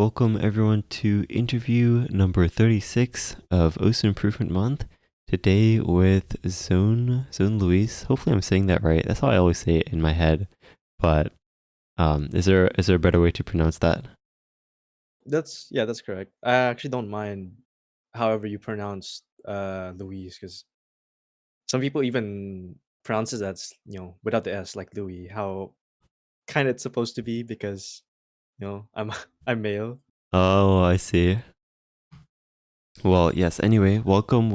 Welcome everyone to interview number 36 of OSU Improvement Month. Today with zonelouise. Hopefully I'm saying that right. That's how I always say it in my head. But is there a better way to pronounce that? That's correct. I actually don't mind however you pronounce Louise, because some people even pronounces that without the S, like Louis, how kind of it's supposed to be, because I'm I'm male. Oh, I see. Well, yes, anyway, welcome.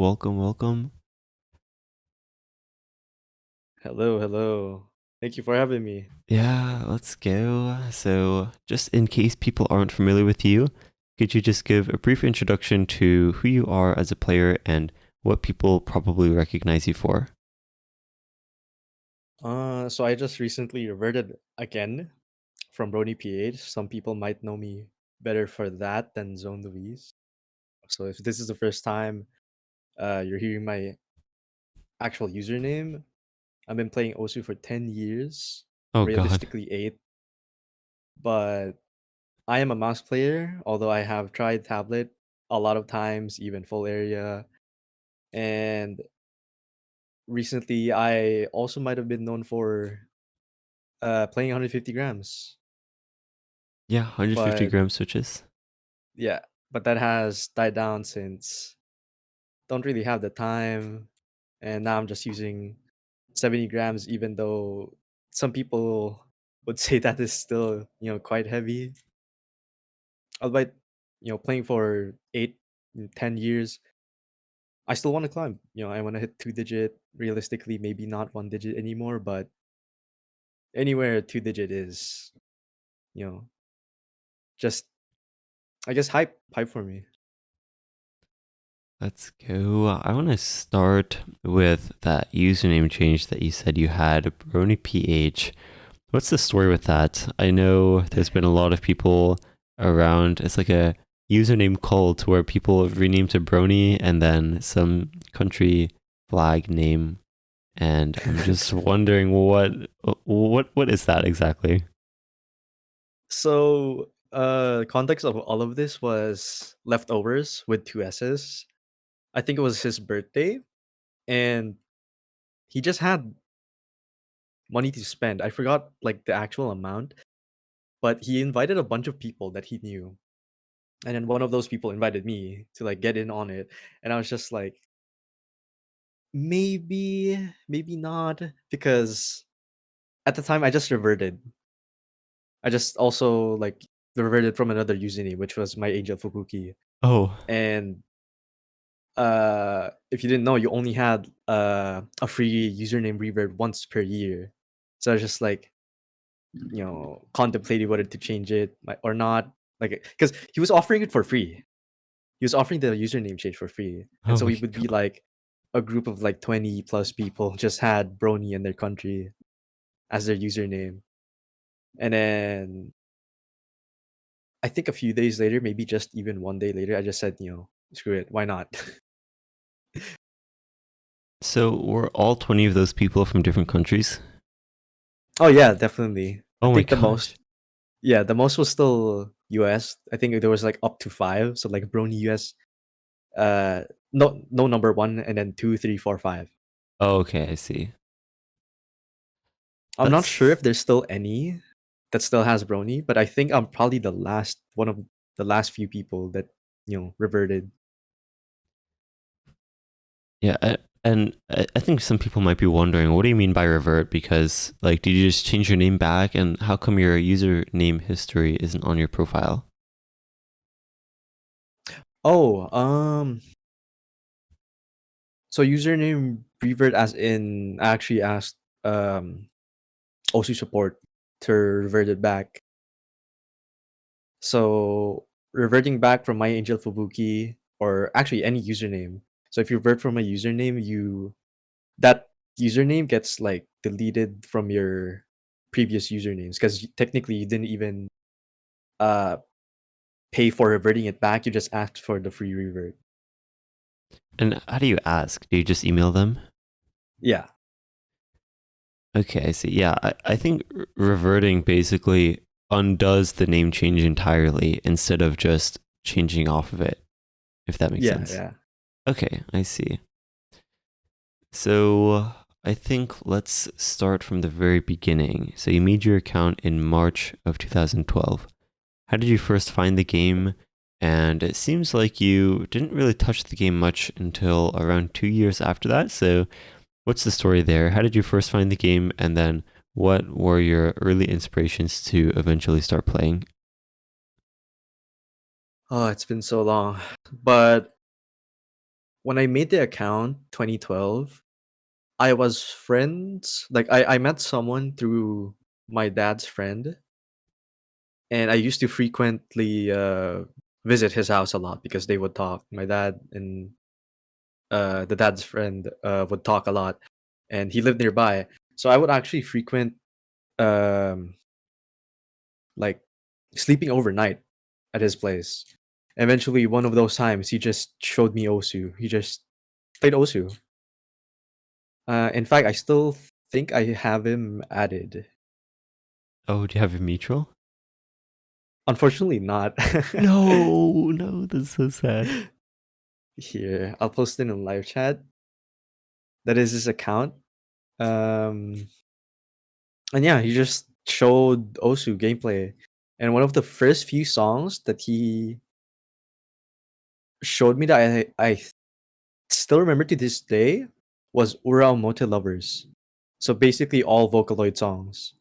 Hello, hello. Thank you for having me. Yeah, let's go. So, just in case people aren't familiar with you, could you just give a brief introduction to who you are as a player and what people probably recognize you for? So I just recently reverted again from Brony PH. Some people might know me better for that than Zone Louise. So if this is the first time you're hearing my actual username, I've been playing Osu for 10 years, Oh god. realistically 8, but I am a mouse player, although I have tried tablet a lot of times, even full area. And recently, I also might have been known for playing 150 grams. Yeah, 150 But gram switches. yeah, but that has died down since don't really have the time. And now I'm just using 70 grams, even though some people would say that is still, quite heavy. Albeit, playing for 8 and 10 years, I still want to climb. I want to hit 2 digit. Realistically, maybe not 1 digit anymore, but anywhere 2 digit is, you know, just I guess hype for me. Let's go. I want to start with that username change that you said you had, Brony PH. What's the story with that? I know there's been a lot of people around. It's like a username cult where people have renamed to Brony and then some country flag name. And I'm just wondering what is that exactly? So, context of all of this was leftovers with two S's. I think it was his birthday, and he just had money to spend. I forgot like the actual amount, but he invited a bunch of people that he knew. And then one of those people invited me to like get in on it. And I was just like, maybe not, because at the time I just reverted. I just also like reverted from another username, which was my Angel Fubuki. Oh, And if you didn't know, you only had a free username revert once per year. So I was just like, contemplating whether to change it or not. Like, because he was offering it for free. He was offering the username change for free. And oh so my we would be god. like a group of like 20 plus people just had Brony in their country as their username. And then I think a few days later, maybe just even one day later, I just said, screw it, why not? So were all 20 of those people from different countries? Oh yeah, definitely. I Oh my think the most, gosh. yeah, the most was still US. I think there was like up to five. So like Brony US, uh, no number one, and then two, three, four, five. Oh, okay, I see. I'm not sure That's if there's still any that still has Brony, but I think I'm probably the last one of the last few people that reverted. Yeah, and I think some people might be wondering, what do you mean by revert? Because like, did you just change your name back, and how come your username history isn't on your profile? Oh, so username revert, as in I actually asked OC support to revert it back. So reverting back from my Angel Fubuki, or actually any username. So if you revert from a username, that username gets like deleted from your previous usernames, because technically you didn't even uh pay for reverting it back. You just asked for the free revert. And how do you ask? Do you just email them? Yeah. Okay, I see. Yeah, I think reverting basically undoes the name change entirely instead of just changing off of it, if that makes Yeah, sense. yeah. Okay, I see. So I think let's start from the very beginning. So you made your account in March of 2012. How did you first find the game? And it seems like you didn't really touch the game much until around 2 years after that. So what's the story there? How did you first find the game? And then what were your early inspirations to eventually start playing? Oh, it's been so long. But when I made the account 2012, I was friends. Like I met someone through my dad's friend, and I used to frequently visit his house a lot because they would talk. My dad and the dad's friend would talk a lot, and he lived nearby. So I would actually frequent um like sleeping overnight at his place. Eventually, one of those times, he just showed me Osu. He just played Osu. In fact, I still think I have him added. Oh, do you have a mutual? Unfortunately, not. No, no, that's so sad. Here, I'll post it in live chat. That is his account. Um, and yeah, he just showed Osu gameplay. And one of the first few songs that he showed me that I still remember to this day was Urao Mote Lovers. So basically all Vocaloid songs.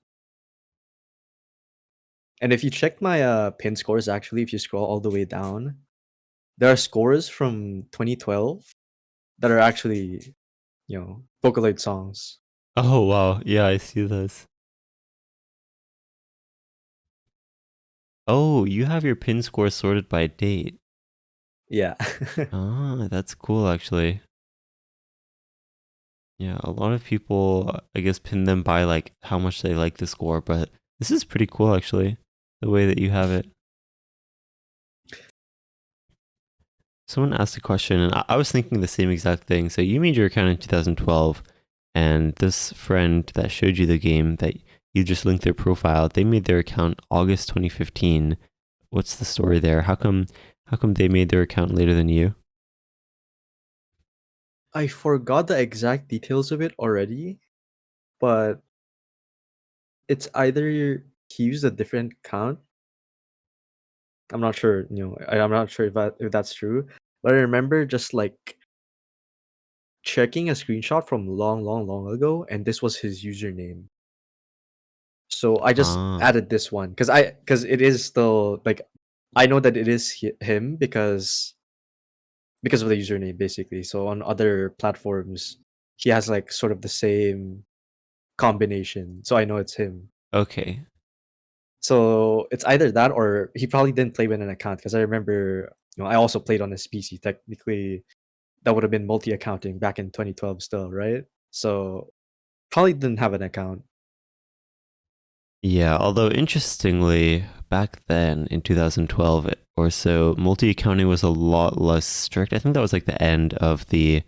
And if you check my pin scores, actually, if you scroll all the way down, there are scores from 2012 that are actually, Vocaloid songs. Oh, wow. Yeah, I see this. Oh, you have your pin score sorted by date. Yeah. Ah, that's cool, actually. Yeah, a lot of people, I guess, pin them by like how much they like the score, but this is pretty cool, actually, the way that you have it. Someone asked a question, and I was thinking the same exact thing. So you made your account in 2012, and this friend that showed you the game that you just linked their profile, they made their account August 2015. What's the story there? How come they made their account later than you? I forgot the exact details of it already, but it's either he used a different account. I'm not sure, I'm not sure if that's true, but I remember just like checking a screenshot from long, long, long ago, and this was his username. So I just Ah, added this one because it is still like I know that it is him because of the username basically. So on other platforms, he has like sort of the same combination, so I know it's him. okay. So it's either that or he probably didn't play with an account because I remember, I also played on his PC. Technically, that would have been multi-accounting back in 2012 still, right? So probably didn't have an account. Yeah, although interestingly, back then in 2012 or so, multi-accounting was a lot less strict. I think that was like the end of the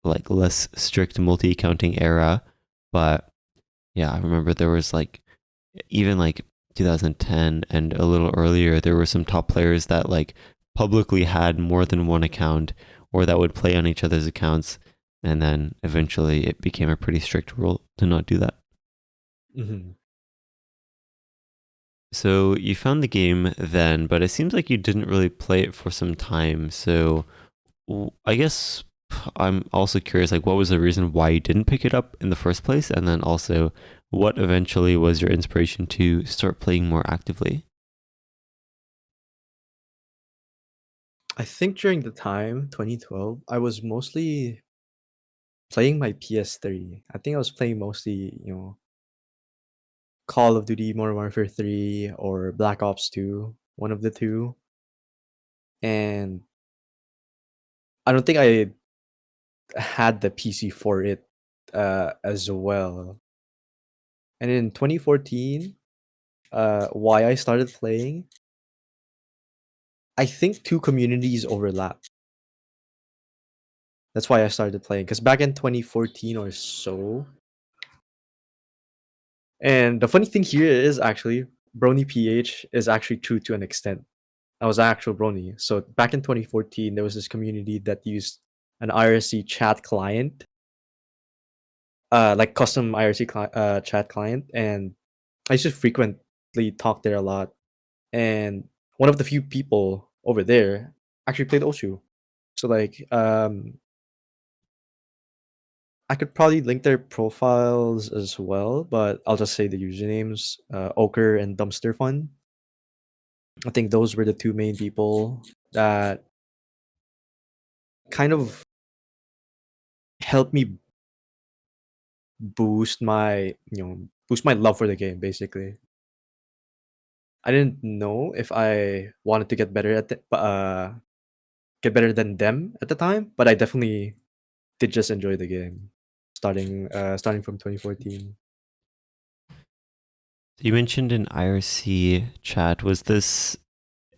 like less strict multi-accounting era. But yeah, I remember there was like even like 2010 and a little earlier, there were some top players that like publicly had more than one account or that would play on each other's accounts. And then eventually it became a pretty strict rule to not do that. Mhm. So you found the game then, but it seems like you didn't really play it for some time. So I guess I'm also curious, like, what was the reason why you didn't pick it up in the first place? And then also, what eventually was your inspiration to start playing more actively? I think during the time 2012, I was mostly playing my PS3. I think I was playing mostly, Call of Duty Modern Warfare 3 or Black Ops 2, one of the two. And I don't think I had the PC for it as well. And in 2014, why I started playing, I think two communities overlap. That's why I started playing. Because back in 2014 or so, and the funny thing here is actually Brony PH is actually true to an extent. I was actual Brony. So back in 2014, there was this community that used an IRC chat client, like custom IRC chat client, and I used to frequently talk there a lot. And one of the few people over there actually played Oshu. So like, I could probably link their profiles as well, but I'll just say the usernames, Ochre and Dumpster Fun. I think those were the two main people that kind of helped me boost my love for the game. Basically, I didn't know if I wanted to get better than them at the time, but I definitely did just enjoy the game. Starting from 2014. You mentioned an IRC chat. Was this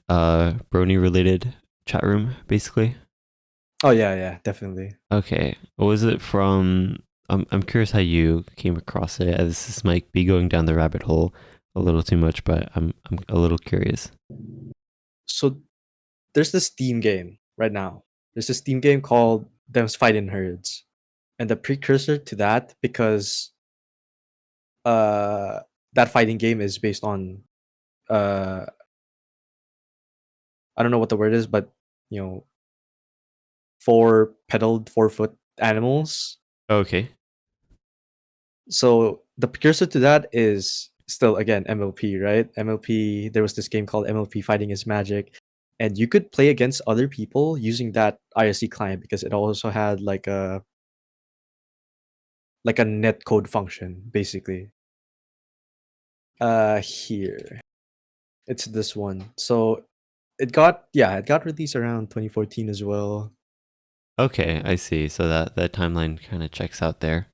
Brony related chat room, basically? Oh yeah, definitely. Okay. Was it from I'm curious how you came across it. This might be going down the rabbit hole a little too much, but I'm a little curious. So there's this Steam game right now. There's this Steam game called Them's Fight in Herds, and the precursor to that, because uh that fighting game is based on uh I don't know what the word is, but you know, four pedaled 4 foot animals. Okay. So the precursor to that is still again MLP, right? MLP. There was this game called MLP Fighting is Magic, and you could play against other people using that IRC client because it also had like a netcode function, basically. Here it's this one. So it got released around 2014 as well. Okay, I see. So that timeline kind of checks out there.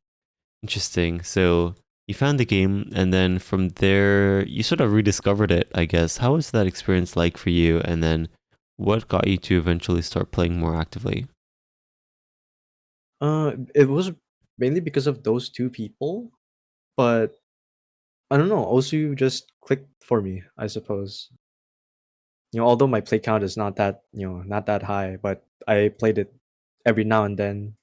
Interesting. So you found the game, and then from there, you sort of rediscovered it, I guess. How was that experience like for you? And then what got you to eventually start playing more actively? It was mainly because of those two people, but I don't know. Osu just clicked for me, I suppose. Although my play count is not that high, but I played it every now and then.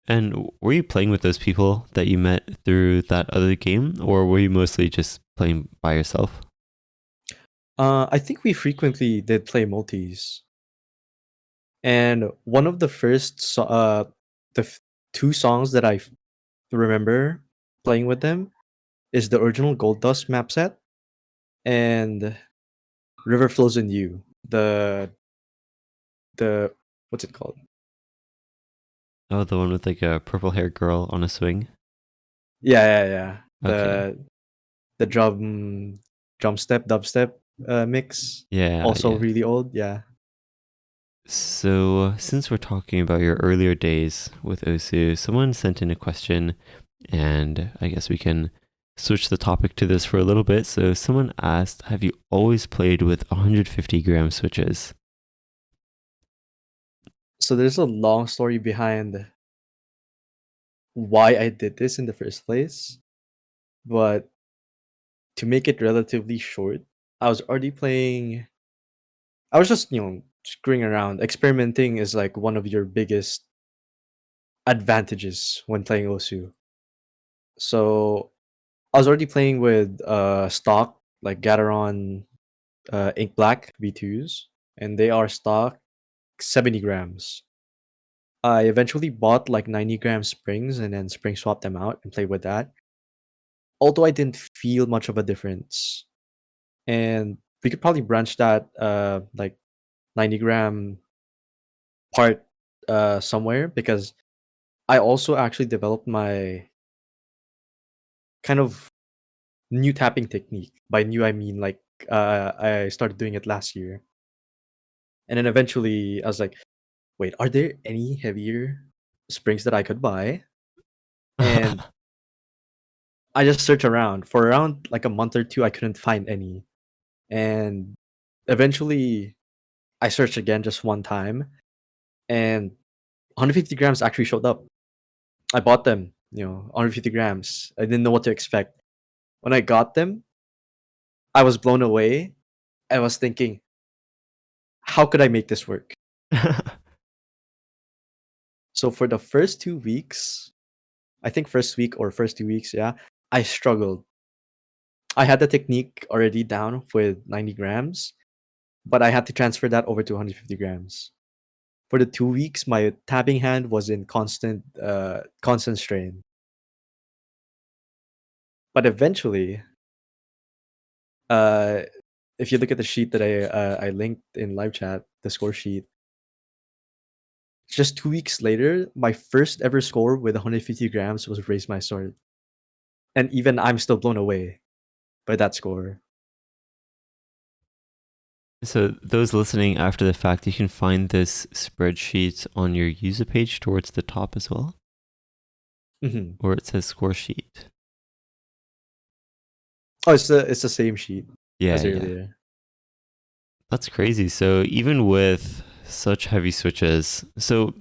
And were you playing with those people that you met through that other game, or were you mostly just playing by yourself? I think we frequently did play multis, and one of the the two songs that remember playing with them is the original Gold Dust map set and River Flows in You. The what's it called? Oh, the one with like a purple haired girl on a swing? Yeah. Okay. The drum step dubstep mix. Yeah, Also yeah. really old. Yeah. So, since we're talking about your earlier days with Osu, someone sent in a question, and I guess we can switch the topic to this for a little bit. So, someone asked, have you always played with 150-gram switches? So there's a long story behind why I did this in the first place, but to make it relatively short, I was already playing. I was just screwing around. Experimenting is like one of your biggest advantages when playing Osu. So I was already playing with stock like Gateron Ink Black V2s, and they are stock 70 grams. I eventually bought like 90-gram springs and then spring swapped them out and played with that. Although I didn't feel much of a difference. And we could probably branch that like 90-gram part somewhere, because I also actually developed my kind of new tapping technique. By new I mean like I started doing it last year. And then eventually I was like, wait, are there any heavier springs that I could buy? And I just searched around. For around like a month or two, I couldn't find any. And eventually I searched again just one time, and 150 grams actually showed up. I bought them, 150 grams. I didn't know what to expect. When I got them, I was blown away. I was thinking, how could I make this work? So for the first 2 weeks, I think first week or first 2 weeks, yeah, I struggled. I had the technique already down with 90 grams, but I had to transfer that over to 150 grams. For the 2 weeks, my tapping hand was in constant strain. But eventually, uh, if you look at the sheet that I linked in live chat, the score sheet, just 2 weeks later, my first ever score with 150 grams was raise my sword, and even I'm still blown away by that score. So those listening after the fact, you can find this spreadsheet on your user page towards the top as well, Mhm. or it says score sheet. Oh, it's the same sheet Yeah, as yeah. earlier. That's crazy. So even with such heavy switches, so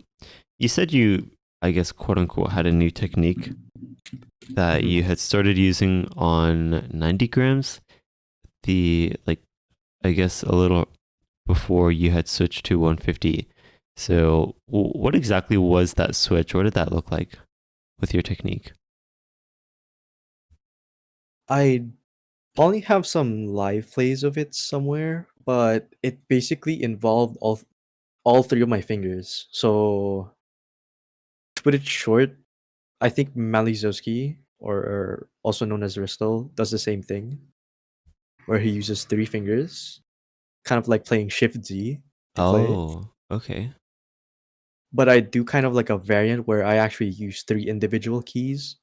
you said you, I guess, quote unquote, had a new technique that Mhm. you had started using on 90 grams. The, like, I guess a little before you had switched to 150. So what exactly was that switch? What did that look like with your technique? I only have some live plays of it somewhere, but it basically involved all three of my fingers. So to put it short, I think Malizowski, or also known as Ristel, does the same thing, where he uses three fingers, kind of like playing Shift Z to play. Oh, okay. But I do kind of like a variant where I actually use three individual keys.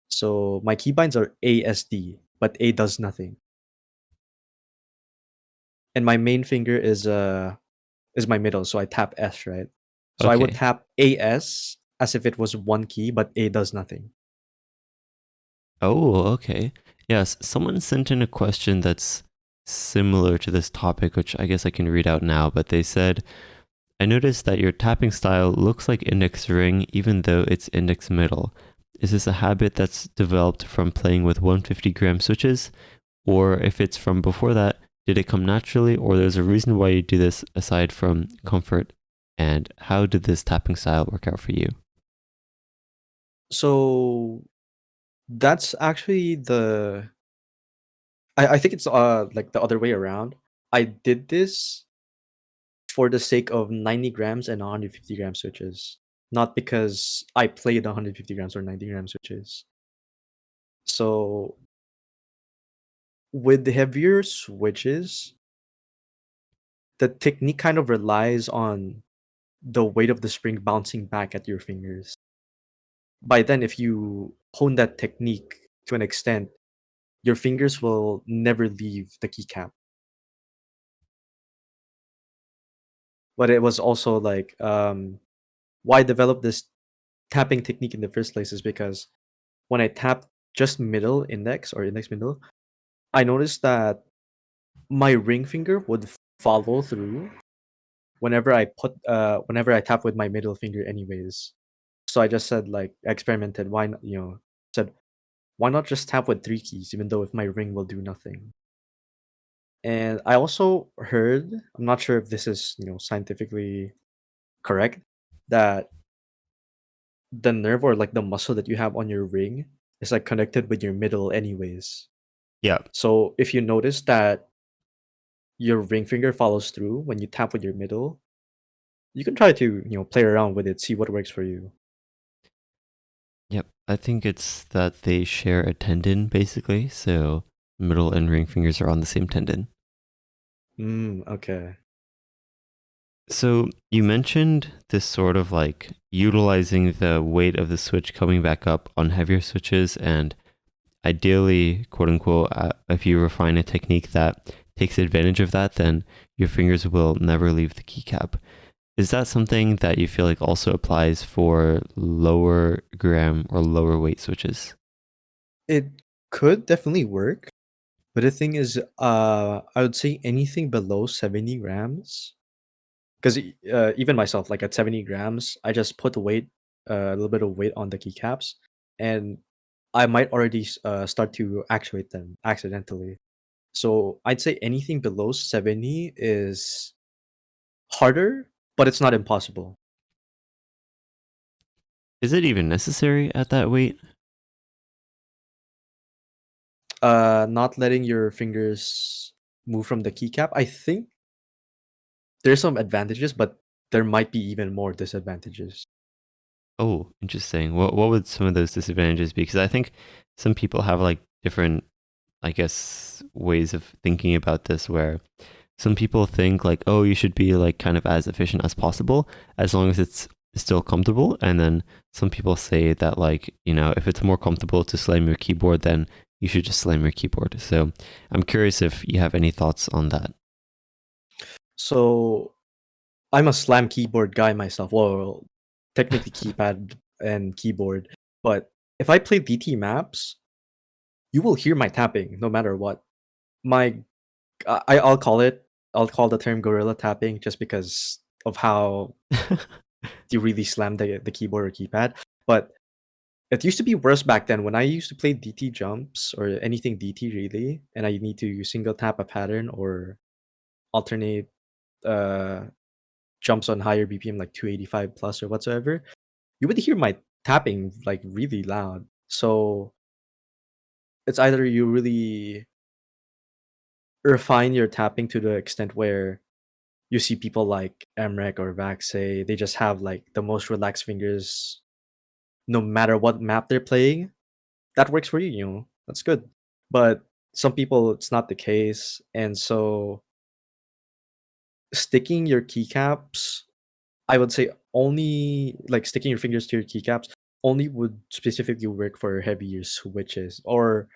So my keybinds are ASD, but A does nothing. And my main finger is my middle, so I tap S, right? So I would Okay. tap AS as if it was one key, but A does nothing. Oh, okay. Yes, someone sent in a question that's similar to this topic, which I guess I can read out now, but they said, I noticed that your tapping style looks like index ring even though it's index middle. Is this a habit that's developed from playing with 150-gram switches? Or if it's from before that, did it come naturally, or there's a reason why you do this aside from comfort? And how did this tapping style work out for you? So that's actually I think it's like the other way around. I did this for the sake of 90 grams and 150 gram switches, not because I played 150 grams or 90 gram switches. So with the heavier switches, the technique kind of relies on the weight of the spring bouncing back at your fingers. By then, if you hone that technique to an extent, your fingers will never leave the keycap. But it was also like why I developed this tapping technique in the first place is because when I tap just middle index or index middle, I noticed that my ring finger would follow through whenever I tap with my middle finger anyways. So I just said like experimented, why not, said why not just tap with three keys even though if my ring will do nothing. And I also heard, I'm not sure if this is, scientifically correct, that the nerve or like the muscle that you have on your ring is like connected with your middle anyways. Yeah. So if you notice that your ring finger follows through when you tap with your middle, you can try to, play around with it, see what works for you. Yep. I think it's that they share a tendon, basically. So middle and ring fingers are on the same tendon. Okay. So you mentioned this sort of like utilizing the weight of the switch coming back up on heavier switches, and ideally, quote unquote, if you refine a technique that takes advantage of that, then your fingers will never leave the keycap. Is that something that you feel like also applies for lower gram or lower weight switches? It could definitely work, but the thing is, I would say anything below 70 grams, because even myself, like at 70 grams, I just put the weight, a little bit of weight on the keycaps, and I might already start to actuate them accidentally. So I'd say anything below 70 is harder, but it's not impossible. Is it even necessary at that weight? Not letting your fingers move from the keycap. I think there's some advantages, but there might be even more disadvantages. Oh, interesting. What would some of those disadvantages be? Because I think some people have like different, I guess, ways of thinking about this where some people think like, oh, you should be like kind of as efficient as possible as long as it's still comfortable. And then some people say that like, if it's more comfortable to slam your keyboard, then you should just slam your keyboard. So I'm curious if you have any thoughts on that. So I'm a slam keyboard guy myself. Well, technically keypad and keyboard, but if I play DT maps, you will hear my tapping no matter what. My I'll call it. I'll call the term gorilla tapping just because of how you really slam the keyboard or keypad. But it used to be worse back then when I used to play DT jumps or anything DT really, and I need to single tap a pattern or alternate uh jumps on higher BPM like 285 plus or whatsoever. You would hear my tapping like really loud. So it's either you really refine your tapping to the extent where you see people like Emrek or Vaxe, they just have like the most relaxed fingers no matter what map they're playing. That works for you, that's good. But some people, it's not the case. And so sticking your keycaps, I would say only like sticking your fingers to your keycaps only would specifically work for heavier switches or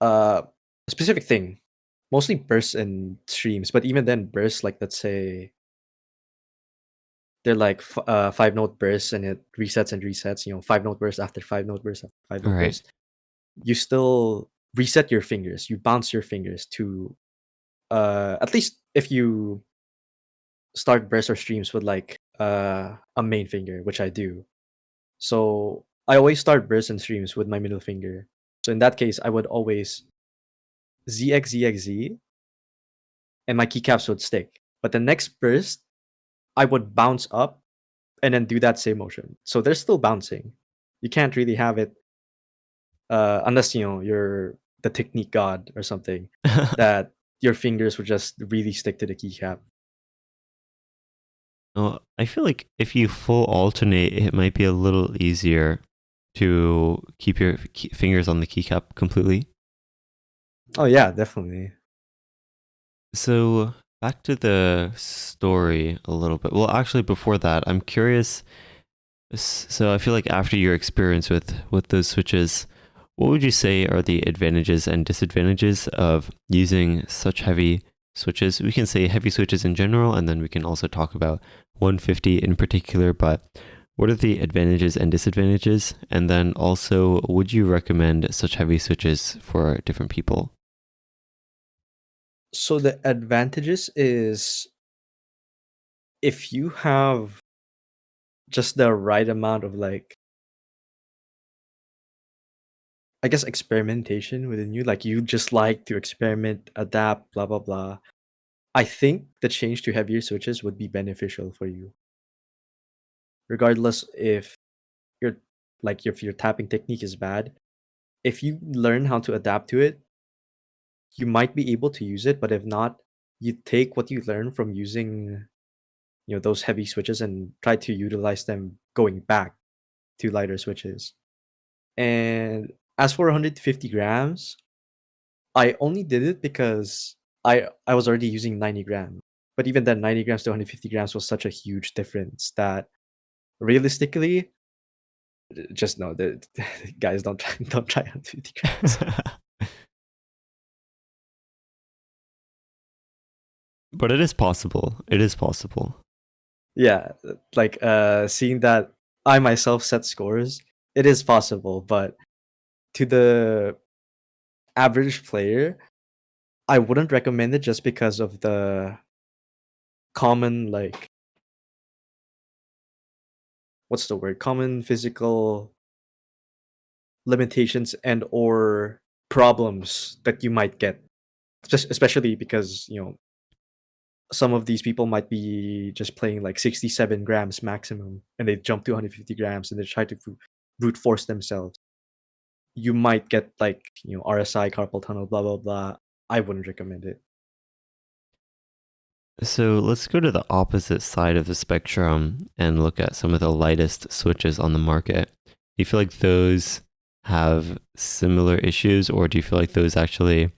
uh, a specific thing. Mostly bursts and streams, but even then, bursts like let's say they're like 5 note bursts and it resets and resets. 5 note burst after 5 note burst after five All note right. burst. You still reset your fingers. You bounce your fingers to at least if you start bursts or streams with like a main finger, which I do. So I always start bursts and streams with my middle finger. So in that case, I would always ZXZXZ and my keycaps would stick. But the next burst, I would bounce up and then do that same motion. So they're still bouncing. You can't really have it unless you're the technique god or something that your fingers would just really stick to the keycap. Well, I feel like if you full alternate, it might be a little easier to keep your fingers on the keycap completely. Oh yeah, definitely. So back to the story a little bit. Well, actually, before that, I'm curious. So I feel like after your experience with those switches, what would you say are the advantages and disadvantages of using such heavy switches? We can say heavy switches in general, and then we can also talk about 150 in particular. But what are the advantages and disadvantages? And then also, would you recommend such heavy switches for different people? So the advantages is if you have just the right amount of like I guess experimentation within you, like you just like to experiment, adapt, blah blah blah. I think the change to heavier switches would be beneficial for you, regardless if your if your tapping technique is bad. If you learn how to adapt to it, you might be able to use it. But if not, you take what you learn from using those heavy switches and try to utilize them going back to lighter switches. And as for 150 grams, I only did it because I was already using 90 grams. But even then, 90 grams to 150 grams was such a huge difference that realistically, just know that guys don't try 150 grams. But it is possible. It is possible. Yeah, like seeing that I myself set scores, it is possible, but to the average player, I wouldn't recommend it just because of the common what's the word? Common physical limitations and or problems that you might get, just especially because some of these people might be just playing like 67 grams maximum, and they jump to 150 grams and they try to brute force themselves. You might get like RSI, carpal tunnel, blah blah blah. I wouldn't recommend it. So let's go to the opposite side of the spectrum and look at some of the lightest switches on the market. Do you feel like those have similar issues, or do you feel like those actually,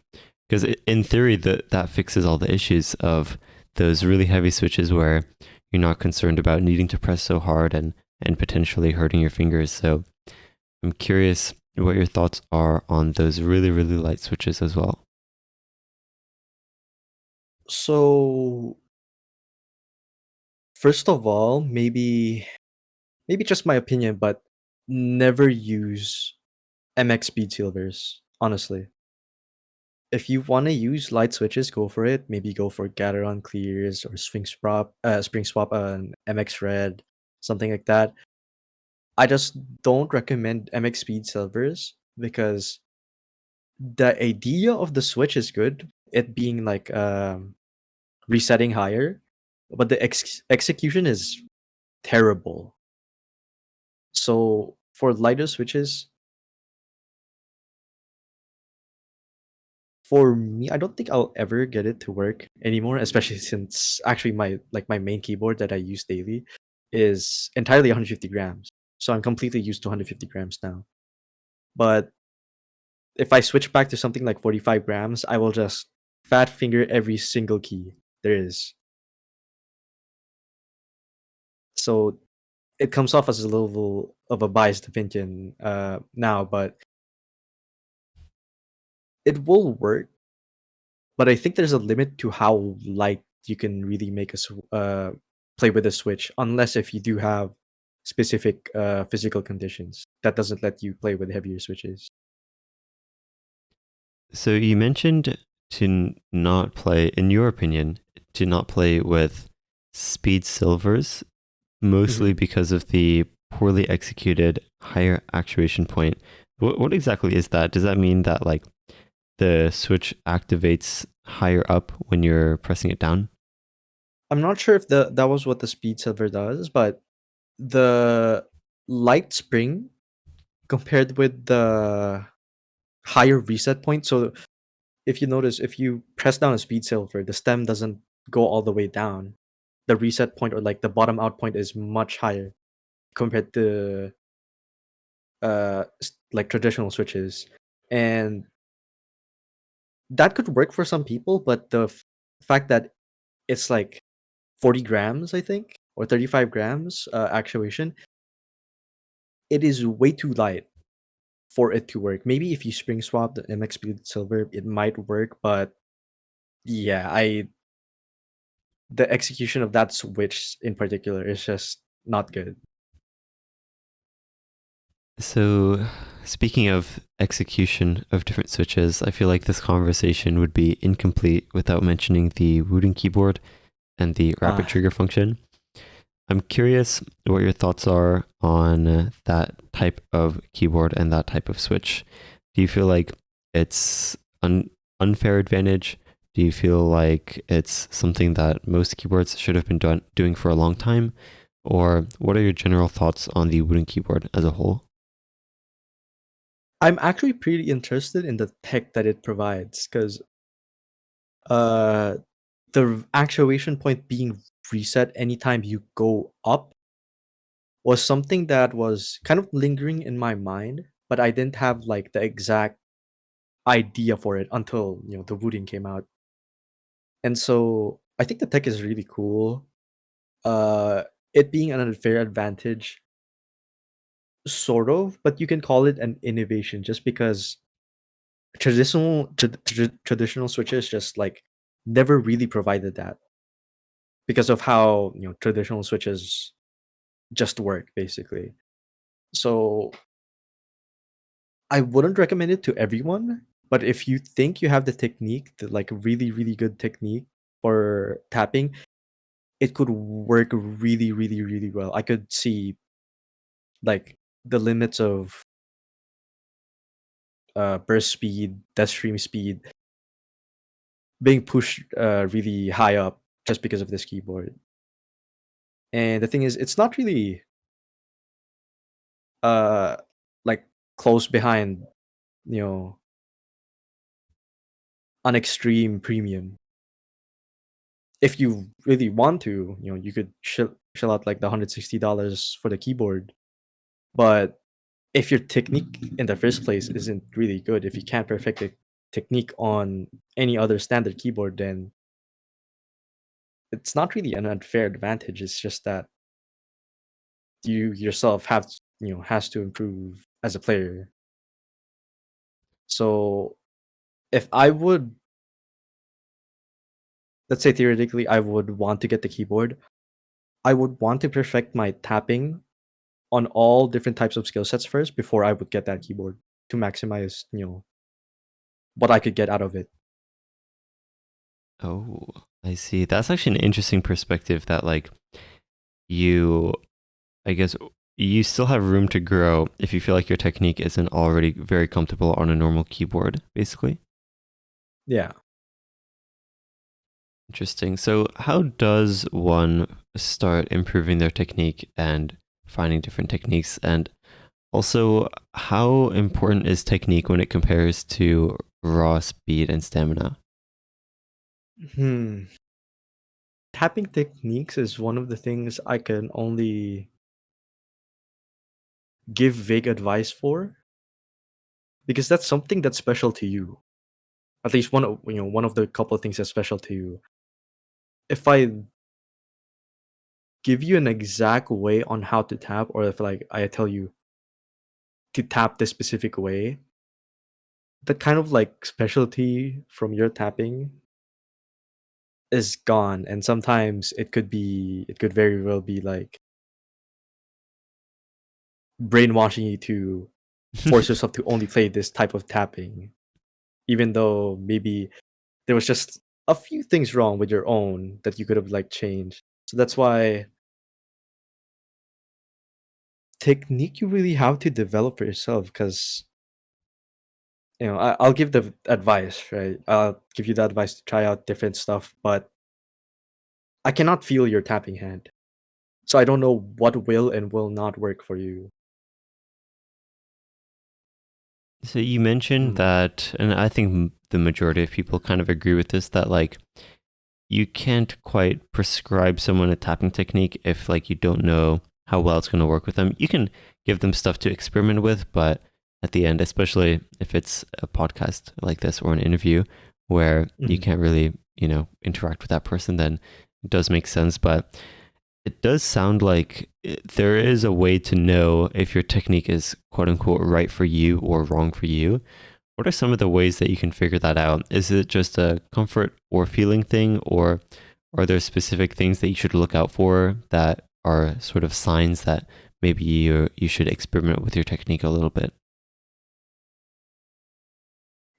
because in theory that fixes all the issues of those really heavy switches where you're not concerned about needing to press so hard and potentially hurting your fingers. So I'm curious what your thoughts are on those really, really light switches as well. So first of all, maybe just my opinion, but never use MX speed silvers. Honestly, if you want to use light switches, go for it. Maybe go for Gateron clears or spring swap, and MX red, something like that. I just don't recommend MX speed silvers because the idea of the switch is good. It being like resetting higher, but the execution is terrible. So for lighter switches, for me, I don't think I'll ever get it to work anymore, especially since actually my main keyboard that I use daily is entirely 150 grams. So I'm completely used to 150 grams now. But if I switch back to something like 45 grams, I will just fat finger every single key there is. So it comes off as a little of a biased opinion now, but it will work. But I think there's a limit to how light you can really make play with a switch, unless if you do have specific physical conditions that doesn't let you play with heavier switches. So you mentioned to not play, in your opinion, to not play with speed silvers, mostly Mhm. because of the poorly executed higher actuation point. What exactly is that? Does that mean that like the switch activates higher up when you're pressing it down? I'm not sure if that was what the speed silver does, but the light spring compared with the higher reset point. So if you notice, if you press down a speed silver, the stem doesn't go all the way down. The reset point or like the bottom out point is much higher compared to like traditional switches, and that could work for some people. But the fact that it's like 40 grams, I think, or 35 grams actuation, it is way too light for it to work. Maybe if you spring swap the MX Speed Silver, it might work, but yeah, I the execution of that switch in particular is just not good. So, speaking of execution of different switches, I feel like this conversation would be incomplete without mentioning the Wooten keyboard and the rapid Uh, trigger function. I'm curious what your thoughts are on that type of keyboard and that type of switch. Do you feel like it's an unfair advantage? Do you feel like it's something that most keyboards should have been doing for a long time? Or what are your general thoughts on the wooden keyboard as a whole? I'm actually pretty interested in the tech that it provides because uh, the actuation point being reset anytime you go up was something that was kind of lingering in my mind, but I didn't have like the exact idea for it until the Wooting came out. And so I think the tech is really cool. Uh, it being an unfair advantage, sort of, but you can call it an innovation just because traditional switches just like never really provided that because of how traditional switches just work basically. So I wouldn't recommend it to everyone, but if you think you have the technique, the like really really good technique for tapping, it could work really really really well. I could see like the limits of burst speed, death stream speed being pushed really high up just because of this keyboard. And the thing is, it's not really uh like close behind, you know, an extreme premium. If you really want to, you could shell out like the $160 for the keyboard. But if your technique in the first place isn't really good, if you can't perfect the technique on any other standard keyboard, then it's not really an unfair advantage. It's just that you yourself has to improve as a player. So if I would, let's say theoretically, I would want to get the keyboard, I would want to perfect my tapping on all different types of skill sets first before I would get that keyboard to maximize, what I could get out of it. Oh, I see. That's actually an interesting perspective that like you, I guess you still have room to grow if you feel like your technique isn't already very comfortable on a normal keyboard, basically. Yeah. Interesting. So, how does one start improving their technique and finding different techniques? And also, how important is technique when it compares to raw speed and stamina? Hmm. Tapping techniques is one of the things I can only give vague advice for because that's something that's special to you. At least one of the couple of things that's special to you. If I give you an exact way on how to tap, or if like I tell you to tap this specific way, the kind of like specialty from your tapping is gone. And sometimes it could very well be like brainwashing you to force yourself to only play this type of tapping, even though maybe there was just a few things wrong with your own that you could have like changed. So that's why technique you really have to develop for yourself because I'll give the advice, right? I'll give you the advice to try out different stuff, but I cannot feel your tapping hand. So I don't know what will and will not work for you. So, you mentioned Mm. that, and I think the majority of people kind of agree with this, that like you can't quite prescribe someone a tapping technique if like you don't know how well it's going to work with them. You can give them stuff to experiment with, but at the end, especially if it's a podcast like this or an interview where you Mhm. can't really, interact with that person, then it does make sense. But it does sound like there is a way to know if your technique is quote unquote right for you or wrong for you. What are some of the ways that you can figure that out? Is it just a comfort or feeling thing, or are there specific things that you should look out for that are sort of signs that maybe you should experiment with your technique a little bit?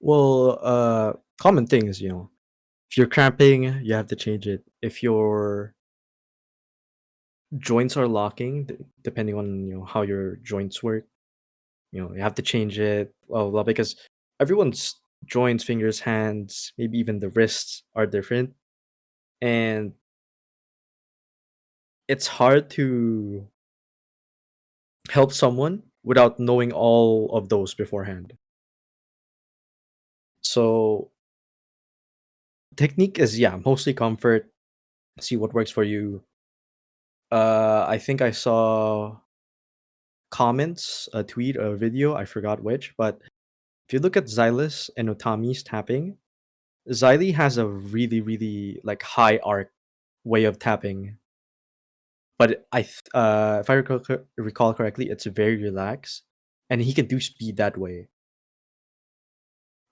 Well, common things, if you're cramping, you have to change it. If your joints are locking, depending on how your joints work, you have to change it. Well, because everyone's joints, fingers, hands, maybe even the wrists are different, and it's hard to help someone without knowing all of those beforehand. So technique is, yeah, mostly comfort. See what works for you. I think I saw comments, a tweet, a video, I forgot which, but if you look at Xylus and Otami's tapping, Xylee has a really, really like high arc way of tapping, but if I recall correctly, it's very relaxed, and he can do speed that way.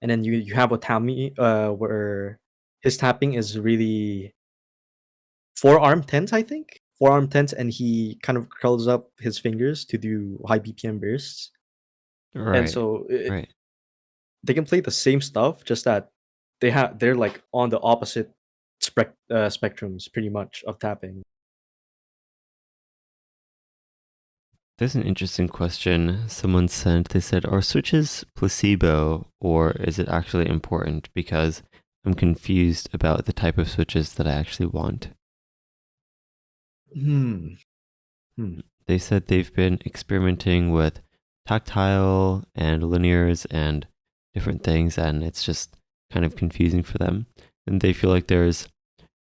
And then you have Otami, where his tapping is really forearm tense, I think forearm tense, and he kind of curls up his fingers to do high BPM bursts, and Right, so right. they can play the same stuff, just that they're like on the opposite spectrums, pretty much, of tapping. There's an interesting question someone sent. They said, are switches placebo or is it actually important? Because I'm confused about the type of switches that I actually want. Hmm. Hmm. They said they've been experimenting with tactile and linears and different things, and it's just kind of confusing for them. And they feel like there's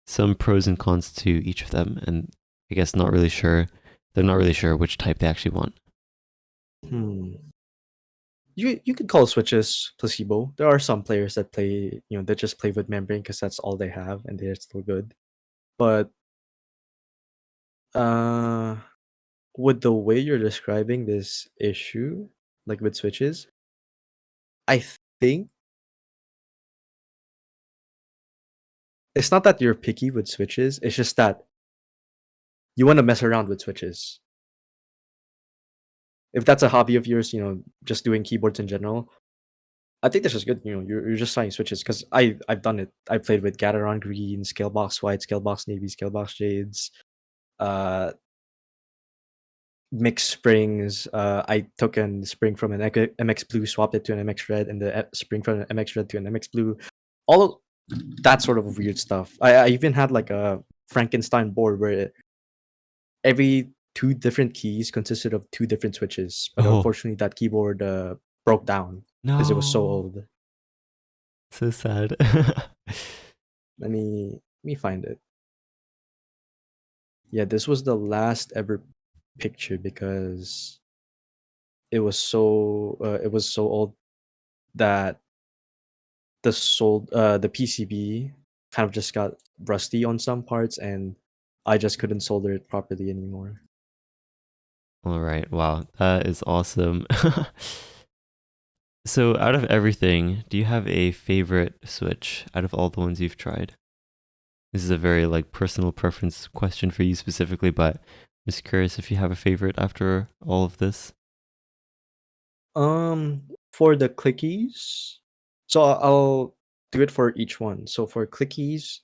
some pros and cons to each of them, and I guess not really sure. They're not really sure which type they actually want. Hmm. You could call switches placebo. There are some players that play, that just play with membrane because that's all they have and they're still good. But uh with the way you're describing this issue, like with switches, I think it's not that you're picky with switches, it's just that you want to mess around with switches. If that's a hobby of yours, just doing keyboards in general, I think this is good. You're just trying switches because I've done it. I played with Gateron Green, Scalebox White, Scalebox Navy, Scalebox Jades, uh, mixed springs. I took a spring from an MX Blue, swapped it to an MX Red, and the spring from an MX Red to an MX Blue. All of that sort of weird stuff. I even had like a Frankenstein board where every two different keys consisted of two different switches, but Oh, unfortunately that keyboard broke down because it was so no. old. So sad. Let me find it. Yeah, this was the last ever picture because it was so old that the PCB kind of just got rusty on some parts and I just couldn't solder it properly anymore. All right. Wow. That is awesome. So, out of everything, do you have a favorite Switch out of all the ones you've tried? This is a very like personal preference question for you specifically, but I'm just curious if you have a favorite after all of this. For the clickies, so I'll do it for each one. So for clickies,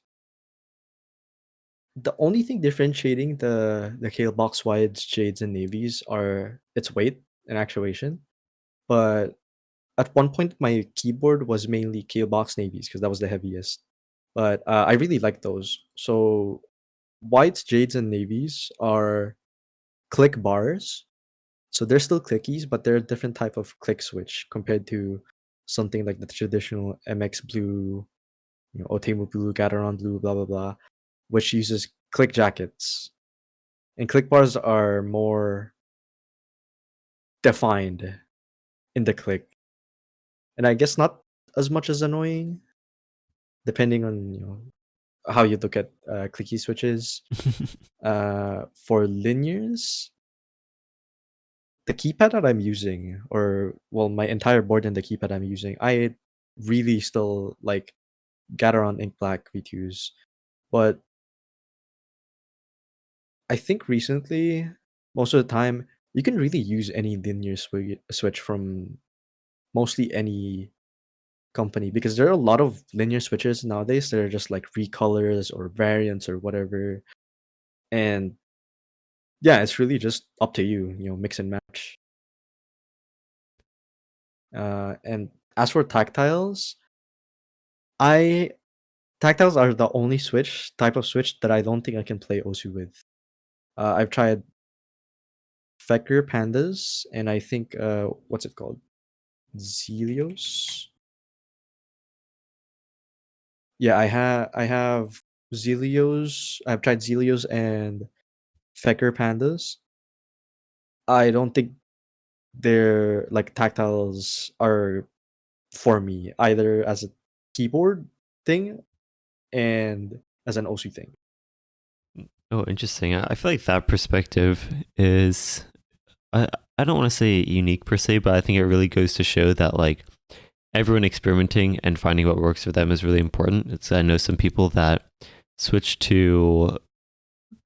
the only thing differentiating the Kale box wides, jades, and navies are its weight and actuation. But at one point, my keyboard was mainly Kale box navies because that was the heaviest. But I really like those. So whites, jades, and navies are click bars. So they're still clickies, but they're a different type of click switch compared to something like the traditional MX Blue, Otemu Blue, Gateron Blue, blah blah blah, which uses click jackets. And click bars are more defined in the click. And I guess not as much as annoying, depending on how you look at clicky switches. For linears, the keypad that I'm using, or well, my entire board and the keypad I'm using, I really still like Gateron Ink Black V2s. But I think recently, most of the time, you can really use any linear switch from mostly any company because there are a lot of linear switches nowadays that are just like recolors or variants or whatever. And yeah, it's really just up to you, mix and match. And as for I tactiles are the only type of switch that I don't think I can play Osu with. I've tried Fecker Pandas and I think what's it called? Zelios? Yeah, I have Zelios. I've tried Zelios and Fecker Pandas. I don't think they're like tactiles are for me either as a keyboard thing and as an OC thing. Oh, interesting. I feel like that perspective is I I don't want to say unique per se, but I think it really goes to show that like everyone experimenting and finding what works for them is really important. It's I know some people that switch to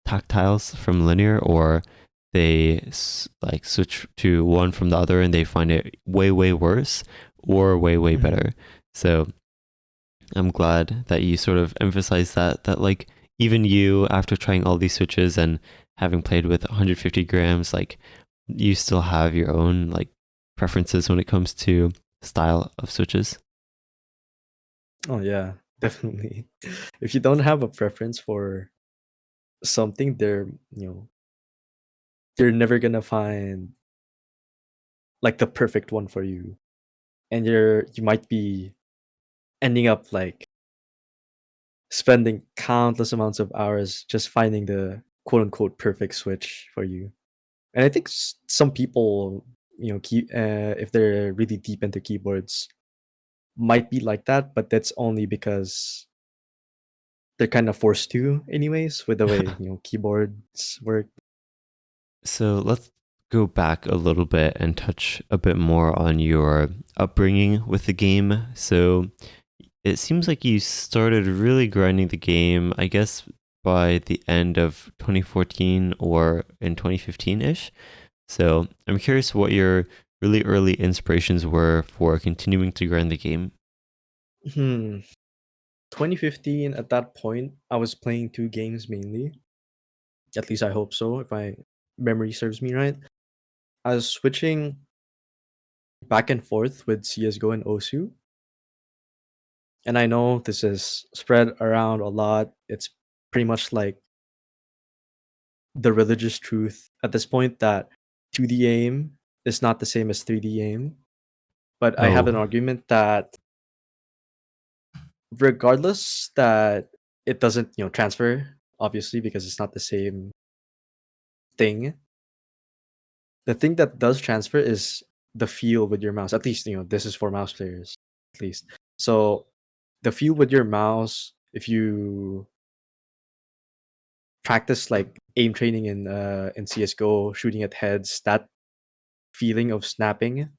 tactiles from linear or they like switch to one from the other and they find it way worse or way Mhm. better. So I'm glad that you sort of emphasize that like even you after trying all these switches and having played with 150 grams like you still have your own like preferences when it comes to style of switches? Oh yeah, definitely. If you don't have a preference for something, you're never gonna find like the perfect one for you. And you might be ending up like spending countless amounts of hours just finding the quote unquote perfect switch for you. And I think some people, if they're really deep into keyboards, might be like that, but that's only because they're kind of forced to, anyways, with the way keyboards work. So let's go back a little bit and touch a bit more on your upbringing with the game. So it seems like you started really grinding the game, I guess, by the end of 2014 or in 2015 ish. So I'm curious what your really early inspirations were for continuing to grind the game. Hmm. 2015, at that point, I was playing two games mainly. At least I hope so, if my memory serves me right. I was switching back and forth with CSGO and OSU. And I know this is spread around a lot. It's pretty much like the religious truth at this point that 2D aim is not the same as 3D aim. But I have an Oh, argument that regardless that it doesn't, transfer, obviously, because it's not the same thing. The thing that does transfer is the feel with your mouse. At least, this is for mouse players, at least. So the feel with your mouse, if you practice like aim training in CS:GO, shooting at heads, that feeling of snapping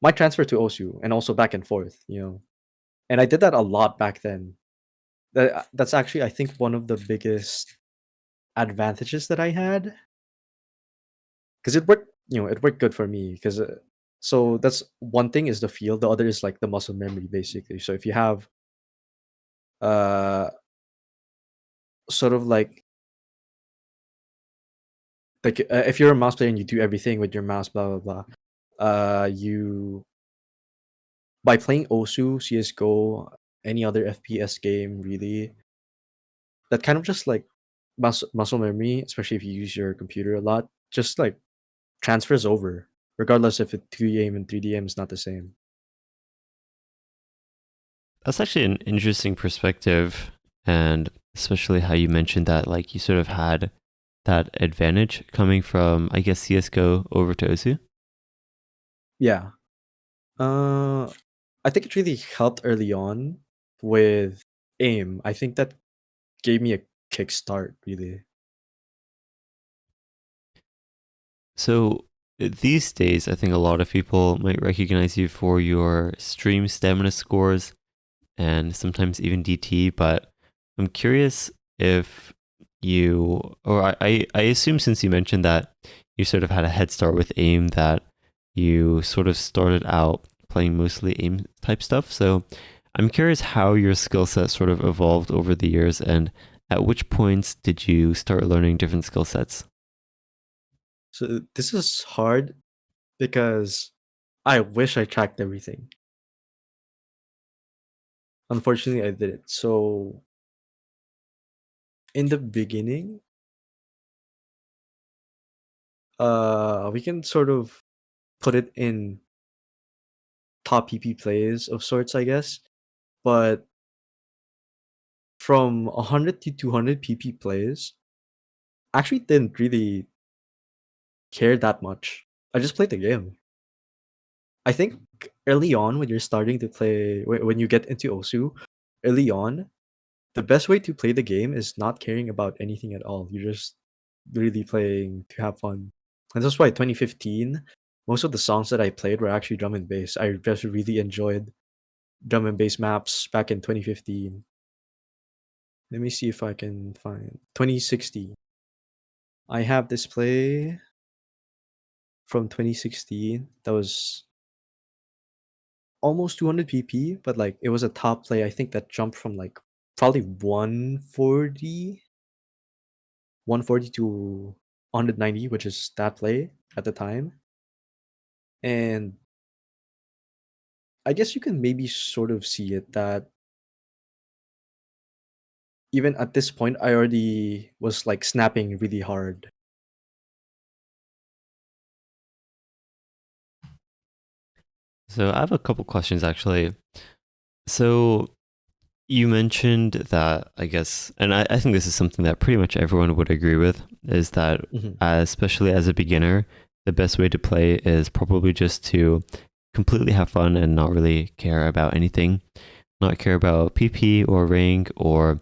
might transfer to OSU and also back and forth. And I did that a lot back then. That's actually I think one of the biggest advantages that I had because it worked good for me because so that's one thing is the feel, the other is like the muscle memory basically. So if you have uh sort of like if you're a mouse player and you do everything with your mouse, blah blah blah, you by playing Osu, CS:GO, any other FPS game really, that kind of just like muscle memory, especially if you use your computer a lot, just like transfers over, regardless if it 2D aim and 3D aim is not the same. that's actually an interesting perspective. And especially how you mentioned that, like, you sort of had that advantage coming from, I guess, CSGO over to OSU. Yeah. Uh, I think it really helped early on with aim. I think that gave me a kickstart, really. So these days, I think a lot of people might recognize you for your stream stamina scores and sometimes even DT. But I'm curious if I assume since you mentioned that you sort of had a head start with aim, that you sort of started out playing mostly aim type stuff. So I'm curious how your skill set sort of evolved over the years, and at which points did you start learning different skill sets? So this is hard because I wish I tracked everything. Unfortunately, I didn't. So in the beginning, we can sort of put it in top PP plays of sorts, I guess. But from 100 to 200 PP plays, I actually didn't really care that much. I just played the game. I think early on when you're starting to play, when you get into Osu, early on, the best way to play the game is not caring about anything at all. You're just really playing to have fun. And that's why 2015, most of the songs that I played were actually drum and bass. I just really enjoyed drum and bass maps back in 2015. Let me see if I can find 2016. I have this play from 2016 that was almost 200 pp, but like it was a top play. I think that jumped from like probably 140 to 190, which is stat play at the time. And I guess you can maybe sort of see it that even at this point, I already was like snapping really hard. So I have a couple questions actually. So you mentioned that, I guess, and I think this is something that pretty much everyone would agree with, is that Mhm. especially as a beginner, the best way to play is probably just to completely have fun and not really care about anything, not care about PP or rank or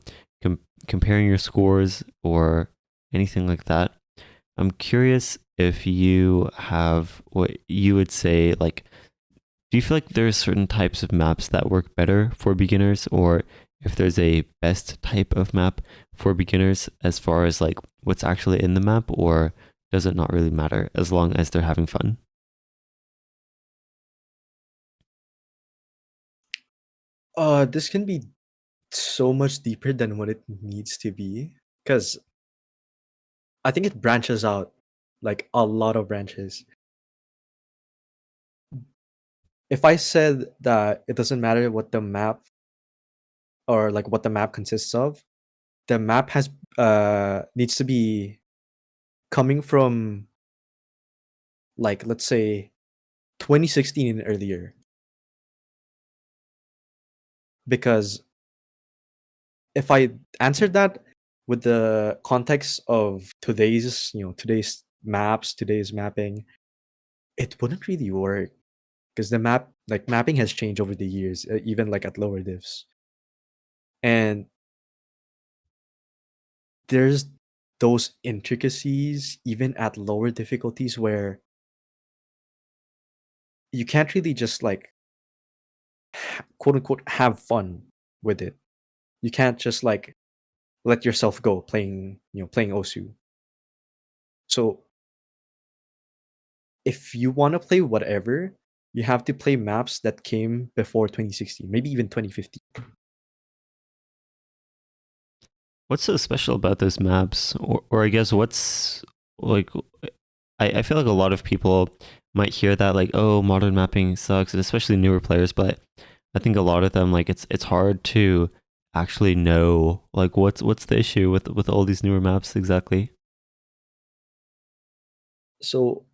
comparing your scores or anything like that. I'm curious if you have what you would say, like, do you feel like there's certain types of maps that work better for beginners, or if there's a best type of map for beginners as far as like what's actually in the map, or does it not really matter as long as they're having fun? This can be so much deeper than what it needs to be because I think it branches out like a lot of branches. If I said that it doesn't matter what the map or like what the map consists of, the map has needs to be coming from like let's say 2016 and earlier because if I answered that with the context of today's maps, today's mapping, it wouldn't really work because the mapping has changed over the years, even like at lower diffs. And there's those intricacies even at lower difficulties where you can't really just like quote unquote have fun with it. You can't just like let yourself go playing Osu. So if you want to play whatever, you have to play maps that came before 2016, maybe even 2015. What's so special about those maps, or I guess what's like? I feel like a lot of people might hear that like, oh, modern mapping sucks, and especially newer players, but I think a lot of them like it's hard to actually know like what's the issue with all these newer maps exactly. So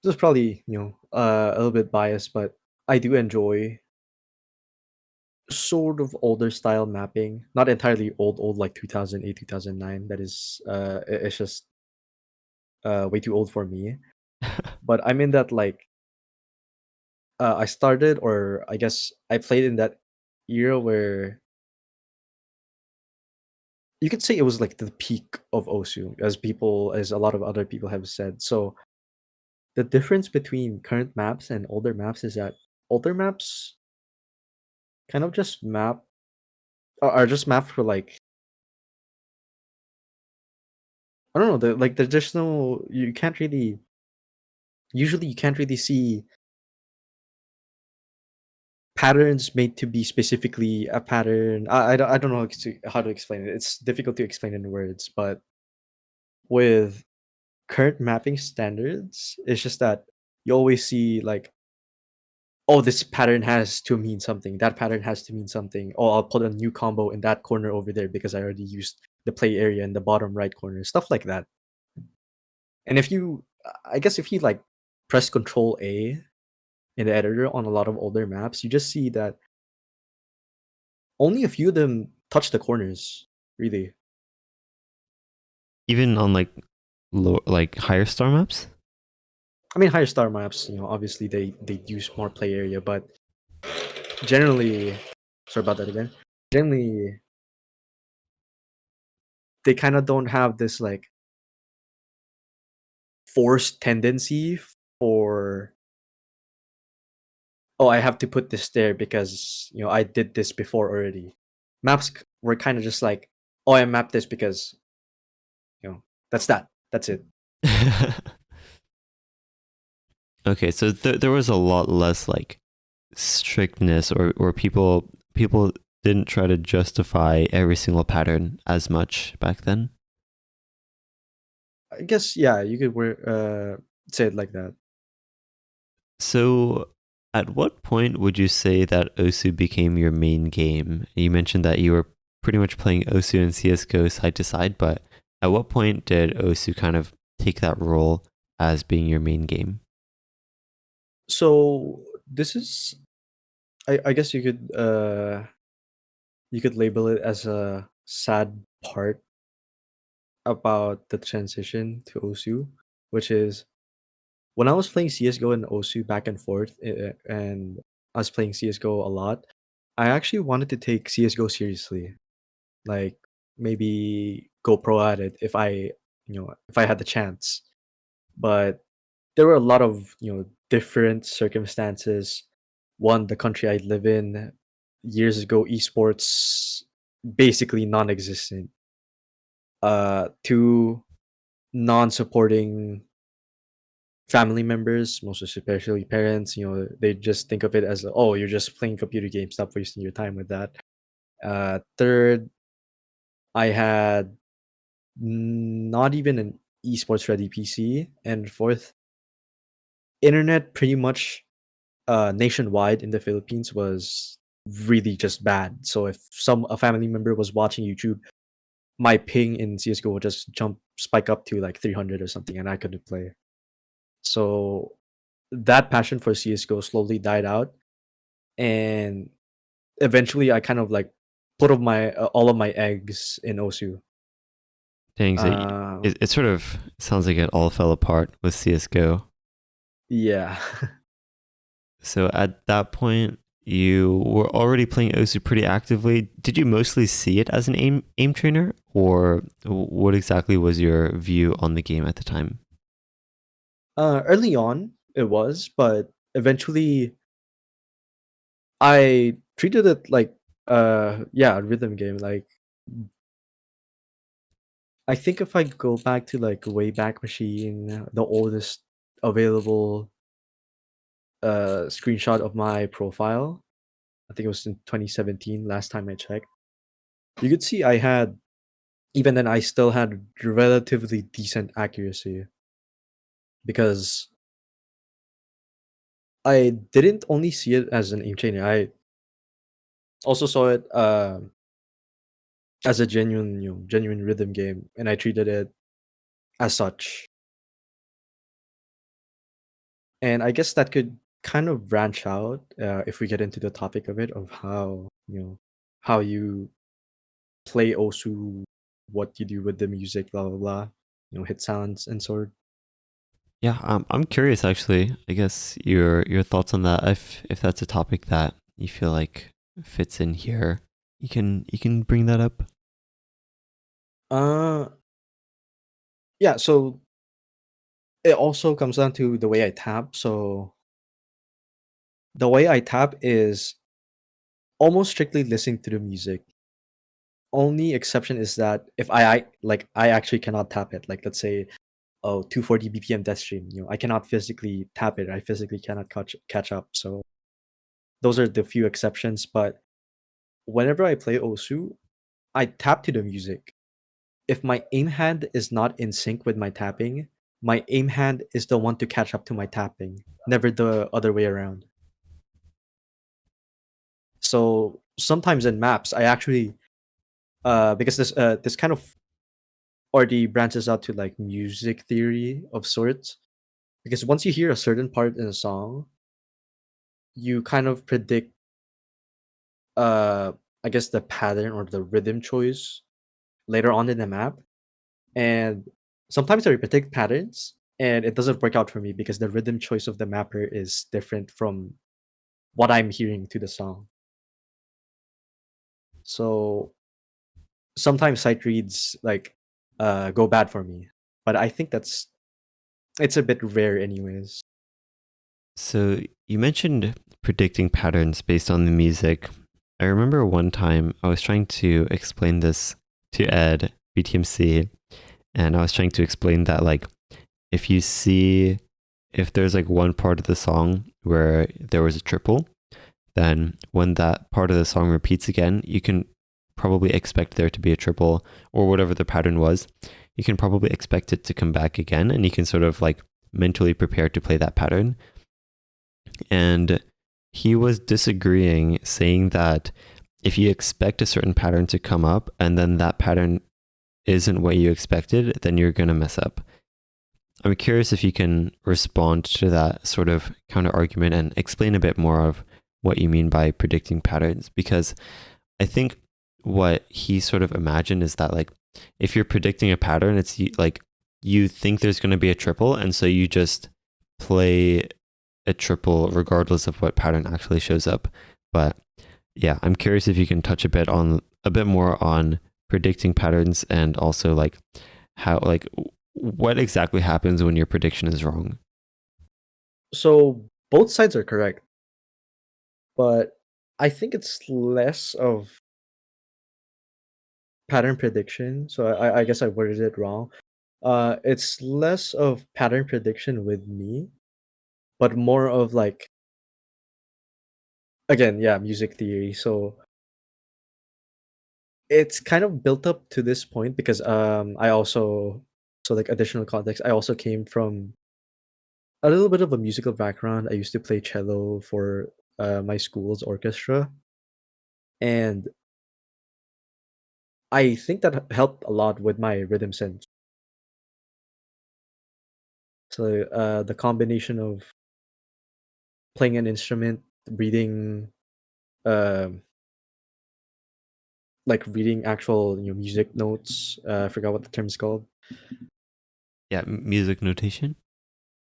this is probably a little bit biased, but I do enjoy sort of older style mapping. Not entirely old like 2008, 2009. That is it's just way too old for me. But I'm in that like I started or I guess I played in that era where you could say it was like the peak of Osu, as a lot of other people have said. So the difference between current maps and older maps is that older maps kind of just are just mapped for like I don't know, like there's just no you can't really usually you can't really see patterns made to be specifically a pattern. I don't know how to explain it. It's difficult to explain in words, but with current mapping standards, it's just that you always see like, oh, this pattern has to mean something. That pattern has to mean something. Oh, I'll put a new combo in that corner over there because I already used the play area in the bottom right corner. Stuff like that. And I guess if you like press Control A in the editor on a lot of older maps, you just see that only a few of them touch the corners, really. Even on like like higher star maps. I mean, higher star maps, obviously they use more play area, but generally, sorry about that again. Generally, they kind of don't have this like forced tendency for, oh, I have to put this there because I did this before already. Maps were kind of just like, oh, I mapped this because that's it. Okay, so there was a lot less like strictness, or people didn't try to justify every single pattern as much back then. I guess yeah, you could say it like that. So, at what point would you say that Osu became your main game? You mentioned that you were pretty much playing Osu and CSGO side to side, but at what point did Osu kind of take that role as being your main game? So this is, I guess you could label it as a sad part about the transition to Osu, which is when I was playing CS:GO and Osu back and forth, and I was playing CS:GO a lot, I actually wanted to take CS:GO seriously, like maybe go pro at it if if I had the chance. But there were a lot of different circumstances. One, the country I live in, years ago, esports basically non-existent. Two, non-supporting family members, most especially parents. They just think of it as, oh, you're just playing computer games, stop wasting your time with that. Third, I had not even an esports ready PC, and fourth, internet pretty much nationwide in the Philippines was really just bad. So if a family member was watching YouTube, my ping in CS:GO would just spike up to like 300 or something, and I couldn't play. So that passion for CS:GO slowly died out, and eventually I kind of like put all of my eggs in Osu. Dang, so Uh, it sort of sounds like it all fell apart with CSGO. yeah. So at that point, you were already playing Osu pretty actively. Did you mostly see it as an aim trainer, or what exactly was your view on the game at the time? Early on it was, but eventually I treated it like yeah, a rhythm game. Like I think if I go back to like Wayback Machine, the oldest available screenshot of my profile, I think it was in 2017 last time I checked. You could see I had even then I still had relatively decent accuracy because I didn't only see it as an aim changer. I also saw it as a genuine rhythm game, and I treated it as such. And I guess that could kind of branch out if we get into the topic of it, of how you play Osu, what you do with the music, blah blah blah, hit sounds and sort. Yeah, I'm curious actually. I guess your thoughts on that. If that's a topic that you feel like fits in here, you can bring that up. Uh, yeah. So it also comes down to the way I tap. So the way I tap is almost strictly listening to the music. Only exception is that if I actually cannot tap it. Like let's say, oh, 240 BPM death stream. I cannot physically tap it. I physically cannot catch up. So those are the few exceptions. But whenever I play Osu, I tap to the music. If my aim hand is not in sync with my tapping, my aim hand is the one to catch up to my tapping, never the other way around. So sometimes in maps, I actually because this kind of already branches out to like music theory of sorts. Because once you hear a certain part in a song, you kind of predict uh I guess the pattern or the rhythm choice later on in the map. And sometimes I predict patterns and it doesn't work out for me because the rhythm choice of the mapper is different from what I'm hearing to the song. So sometimes sight reads like go bad for me. But I think it's a bit rare anyways. So you mentioned predicting patterns based on the music. I remember one time I was trying to explain this to Ed, BTMC, and I was trying to explain that like if you see if there's like one part of the song where there was a triple, then when that part of the song repeats again, you can probably expect there to be a triple or whatever the pattern was. you can probably expect it to come back again, and you can sort of like mentally prepare to play that pattern. And he was disagreeing, saying that if you expect a certain pattern to come up and then that pattern isn't what you expected, then you're going to mess up. I'm curious if you can respond to that sort of counter argument and explain a bit more of what you mean by predicting patterns, because I think what he sort of imagined is that like if you're predicting a pattern, it's like you think there's going to be a triple, and so you just play a triple regardless of what pattern actually shows up. But yeah, I'm curious if you can touch a bit more on predicting patterns, and also like how like what exactly happens when your prediction is wrong. So both sides are correct, but I think it's less of pattern prediction. So I guess I worded it wrong. It's less of pattern prediction with me, but more of like, again, yeah, music theory. So it's kind of built up to this point because I also, so like additional context, I also came from a little bit of a musical background. I used to play cello for my school's orchestra, and I think that helped a lot with my rhythm sense. So the combination of playing an instrument, reading, um, like reading actual music notes. I forgot what the term is called. Yeah, music notation.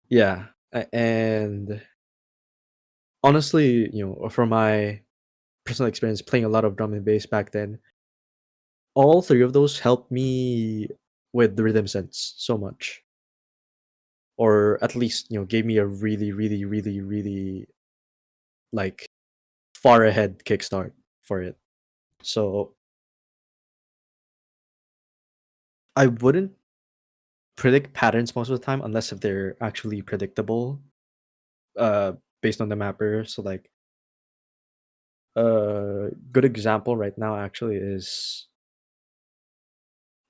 Yeah, and honestly, from my personal experience playing a lot of drum and bass back then, all three of those helped me with the rhythm sense so much, or at least gave me a really, really, really, really like far ahead kickstart for it. So I wouldn't predict patterns most of the time unless if they're actually predictable, uh, based on the mapper. So like a good example right now actually is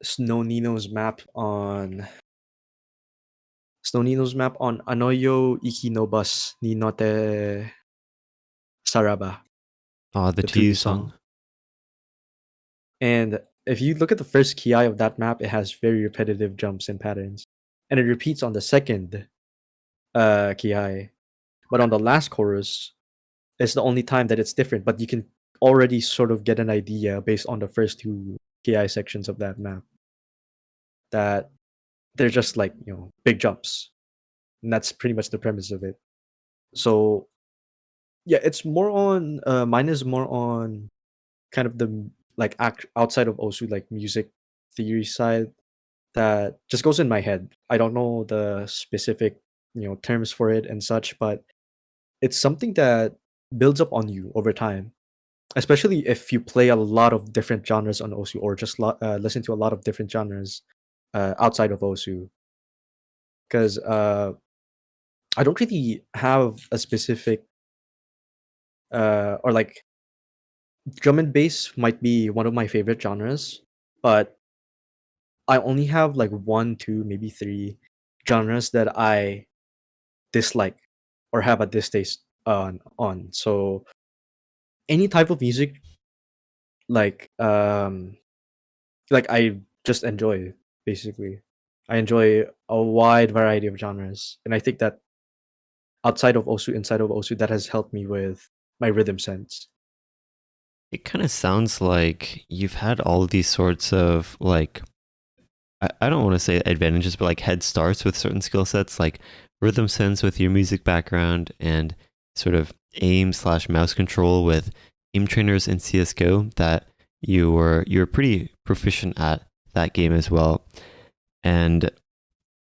Snow Nino's map on Anoyo Ikinobus ni Note Saraba, Oh, the the To You Tubi song. song. And if you look at the first ki of that map, it has very repetitive jumps and patterns. And it repeats on the second ki. But on the last chorus, it's the only time that it's different, but you can already sort of get an idea based on the first two ki sections of that map that they're just like, big jumps. And that's pretty much the premise of it. So yeah, it's more on mine is more on kind of the like outside of Osu, like music theory side that just goes in my head. I don't know the specific, terms for it and such, but it's something that builds up on you over time. Especially if you play a lot of different genres on Osu, or just listen to a lot of different genres outside of Osu. Because I don't really have a specific or like drum and bass might be one of my favorite genres, but I only have like one, two, maybe three genres that I dislike or have a distaste on. So any type of music, like I just enjoy, basically. I enjoy a wide variety of genres, and I think that outside of Osu, inside of Osu, that has helped me with my rhythm sense. It kind of sounds like you've had all of these sorts of like I don't want to say advantages, but like head starts with certain skill sets, like rhythm sense with your music background, and sort of aim slash mouse control with aim trainers in CS:GO that you were pretty proficient at that game as well. And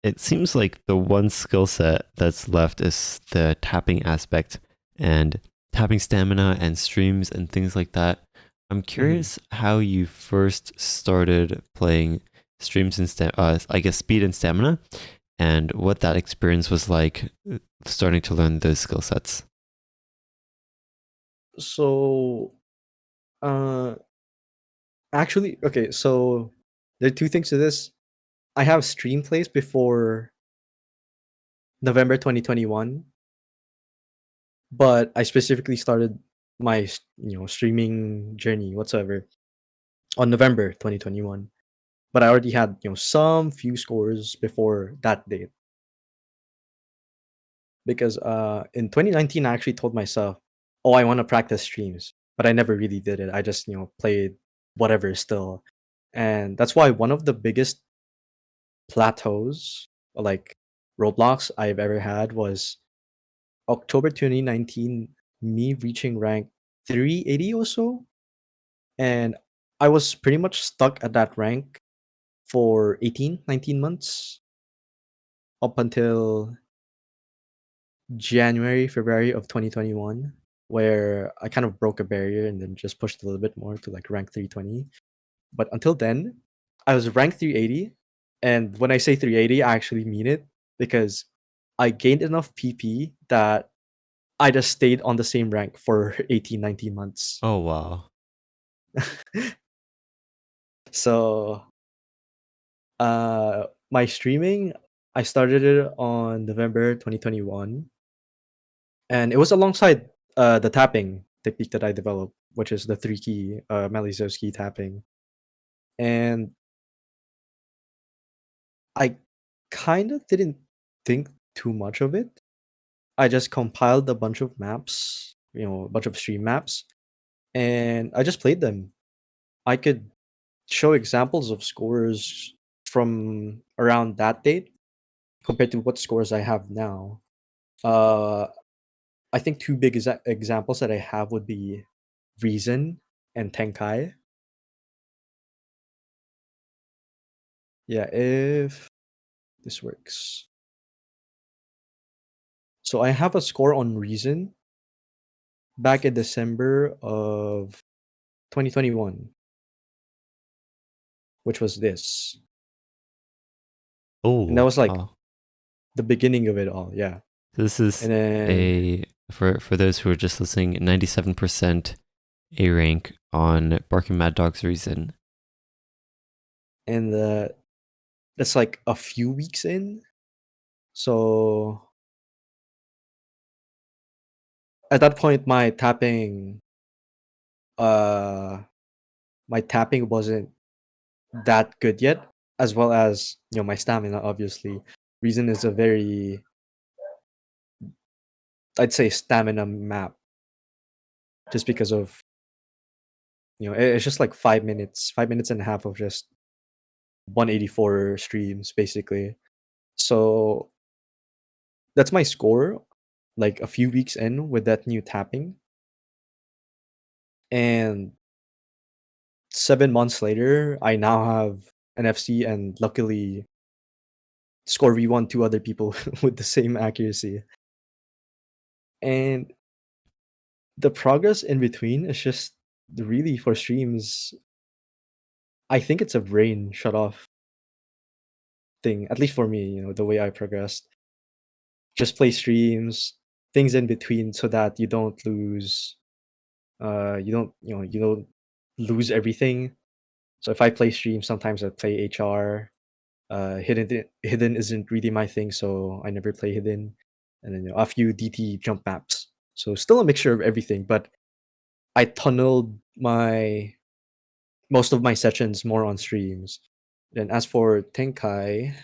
it seems like the one skill set that's left is the tapping aspect, and tapping stamina and streams and things like that. I'm Mhm. curious how you first started playing streams and I guess speed and stamina, and what that experience was like starting to learn those skill sets. So, uh, actually, okay, so there are two things to this. I have stream plays before November 2021, but I specifically started my streaming journey whatsoever on November 2021. But I already had some few scores before that date because in 2019 I actually told myself, oh, I want to practice streams, but I never really did it. I just played whatever still, and that's why one of the biggest plateaus like roadblocks I've ever had was October 2019, me reaching rank 380 or so, and I was pretty much stuck at that rank for 18, 19 months up until January, February of 2021, where I kind of broke a barrier and then just pushed a little bit more to like rank 320. But until then, I was ranked 380. And when I say 380, I actually mean it because I gained enough PP that I just stayed on the same rank for 18, 19 months. Oh wow. So, my streaming, I started it on November 2021, and it was alongside the tapping technique that I developed, which is the three key Malizowski tapping. And I kind of didn't think too much of it. I just compiled a bunch of maps, a bunch of stream maps, and I just played them. I could show examples of scores from around that date compared to what scores I have now. Uh, I think two big examples that I have would be Reason and Tenkai. Yeah, if this works. So I have a score on Reason back in December of 2021, which was this. And that Oh was like wow. the beginning of it all, yeah. This is And then a for those who are just listening, 97% A rank on Barking Mad Dog's Reason. and that's like a few weeks in. So at that point uh my tapping wasn't that good yet, as well as my stamina obviously. Reason is a very, I'd say, stamina map, just because of it's just like 5 minutes, 5 minutes and a half of just 184 streams basically. So that's my score like a few weeks in with that new tapping, and 7 months later I now have an FC and luckily score v1 two other people with the same accuracy. And the progress in between is just really for streams. I think it's a brain shut off thing, at least for me, the way I progressed. Just play streams, things in between so that you don't lose you don't lose everything. So if I play streams, sometimes I play HR. Hidden isn't really my thing, so I never play hidden. And then a few DT jump maps. So still a mixture of everything, but I tunneled my most of my sessions more on streams. Then as for Tenkai,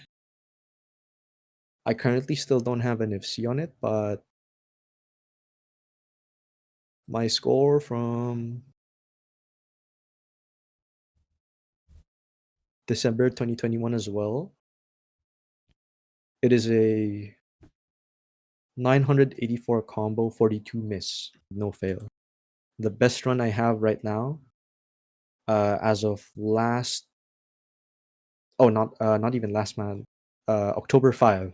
I currently still don't have an FC on it, but my score from December 2021 as well, it is a 984 combo, 42 miss, no fail. The best run I have right now, as of last, oh, not even last month, October 5,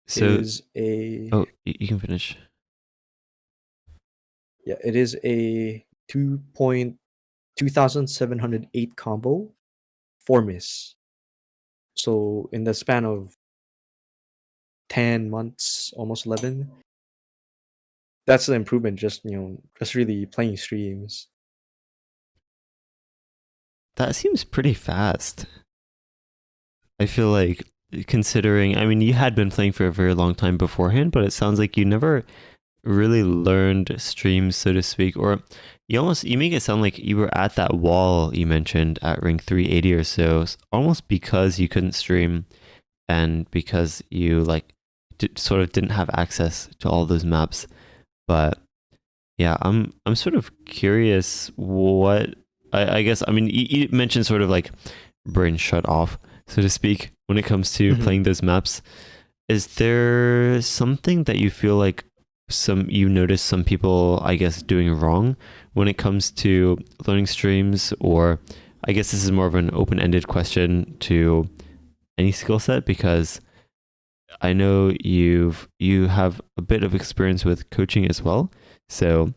So is a, oh you can finish. yeah, it is a 2.2708 combo, 4 miss. So in the span of 10 months, almost 11, that's the improvement. Just really playing streams. That seems pretty fast. I feel like considering, I mean, you had been playing for a very long time beforehand, but it sounds like you never really learned streams, so to speak, or you make it sound like you were at that wall you mentioned at ring 380 or so, almost because you couldn't stream and because you like sort of didn't have access to all those maps. But yeah, I'm sort of curious what I guess I mean you mentioned sort of like brain shut off, so to speak, when it comes to Mhm. playing those maps. Is there something that you feel like you notice some people, I guess, doing wrong when it comes to learning streams? Or I guess this is more of an open-ended question to any skill set, because I know you have a bit of experience with coaching as well. So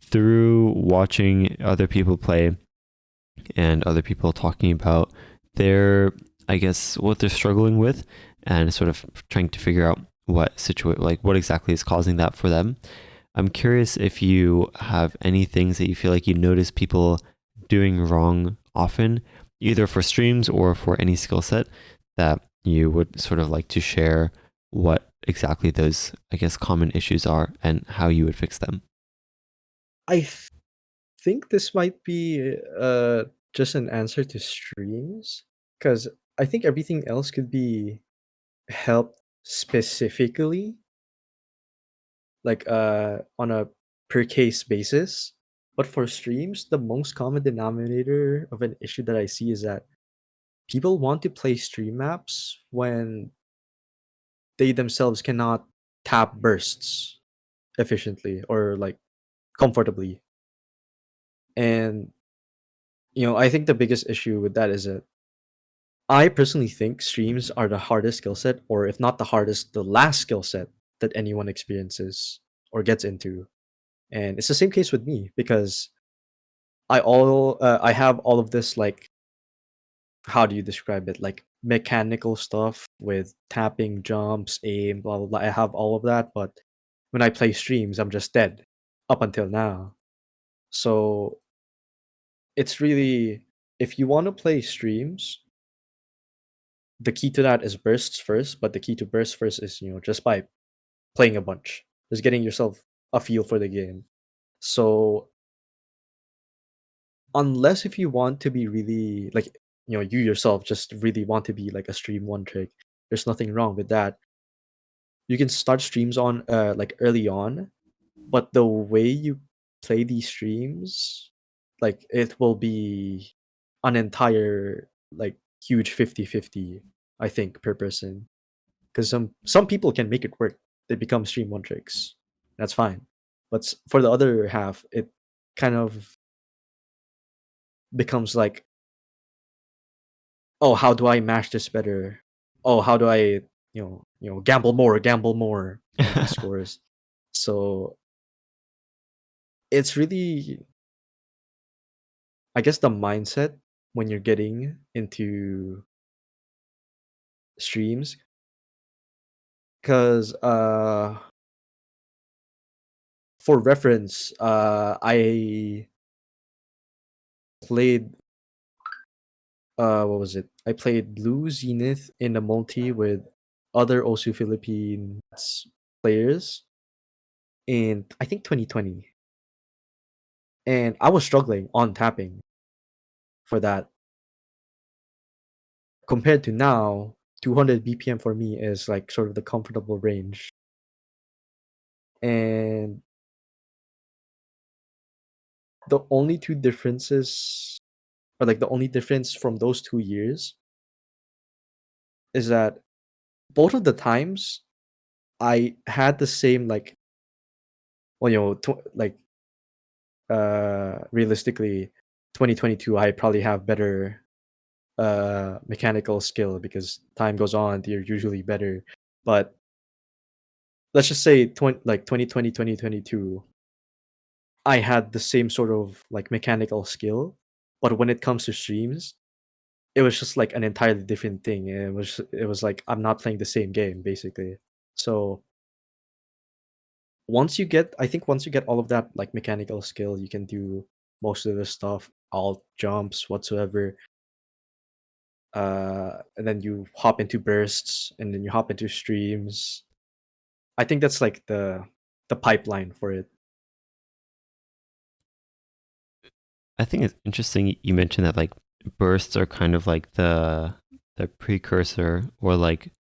through watching other people play and other people talking about their, I guess, what they're struggling with, and sort of trying to figure out what exactly is causing that for them. I'm curious if you have any things that you feel like you notice people doing wrong often, either for streams or for any skill set, that you would sort of like to share what exactly those, I guess, common issues are and how you would fix them. I think this might be just an answer to streams, because I think everything else could be helped specifically, like on a per case basis. But for streams, the most common denominator of an issue that I see is that people want to play stream maps when they themselves cannot tap bursts efficiently or like comfortably. And I think the biggest issue with that is that I personally think streams are the hardest skill set, or if not the hardest, the last skill set that anyone experiences or gets into. And it's the same case with me because I have all of this, like, how do you describe it? Like mechanical stuff with tapping, jumps, aim, blah blah blah. I have all of that, but when I play streams, I'm just dead up until now. So it's really, if you want to play streams, the key to that is bursts first, but the key to burst first is, just by playing a bunch, just getting yourself a feel for the game. So unless if you want to be really like, you yourself just really want to be like a stream one trick, there's nothing wrong with that. You can start streams on like early on, but the way you play these streams, like it will be an entire like huge 50-50, I think, per person. Because some people can make it work. They become stream one tricks. That's fine. But for the other half, it kind of becomes like, oh, how do I mash this better? Oh, how do I, gamble more on these scores? So it's really, I guess, the mindset when you're getting into streams. Because for reference, I played what was it? I played Blue Zenith in a multi with other OSU Philippines players in, I think, 2020, and I was struggling on tapping for that. Compared to now, 200 BPM for me is like sort of the comfortable range. And the only two differences, or like the only difference from those 2 years, is that both of the times I had the same, like, well, like, realistically, 2022, I probably have better mechanical skill because time goes on, they're usually better. But let's just say 2020, 2022, I had the same sort of like mechanical skill, but when it comes to streams, it was just like an entirely different thing. And it was like I'm not playing the same game basically. So once you get all of that like mechanical skill, you can do most of the stuff, alt jumps, whatsoever. and then you hop into bursts, and then you hop into streams. I think that's like the pipeline for it. I think it's interesting you mentioned that like bursts are kind of like the precursor or like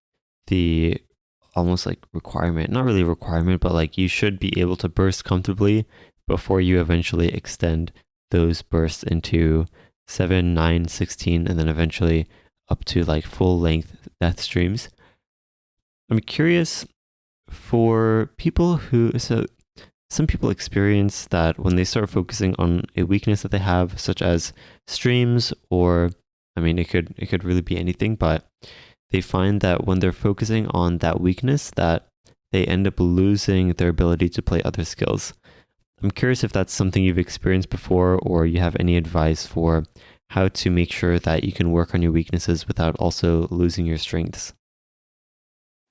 the almost like requirement, not really requirement, but like you should be able to burst comfortably before you eventually extend those bursts into 7, 9, 16, and then eventually up to like full length death streams. I'm curious for people who, so some people experience that when they start focusing on a weakness that they have, such as streams, or I mean, it could really be anything, but they find that when they're focusing on that weakness, that they end up losing their ability to play other skills. I'm curious if that's something you've experienced before, or you have any advice for how to make sure that you can work on your weaknesses without also losing your strengths.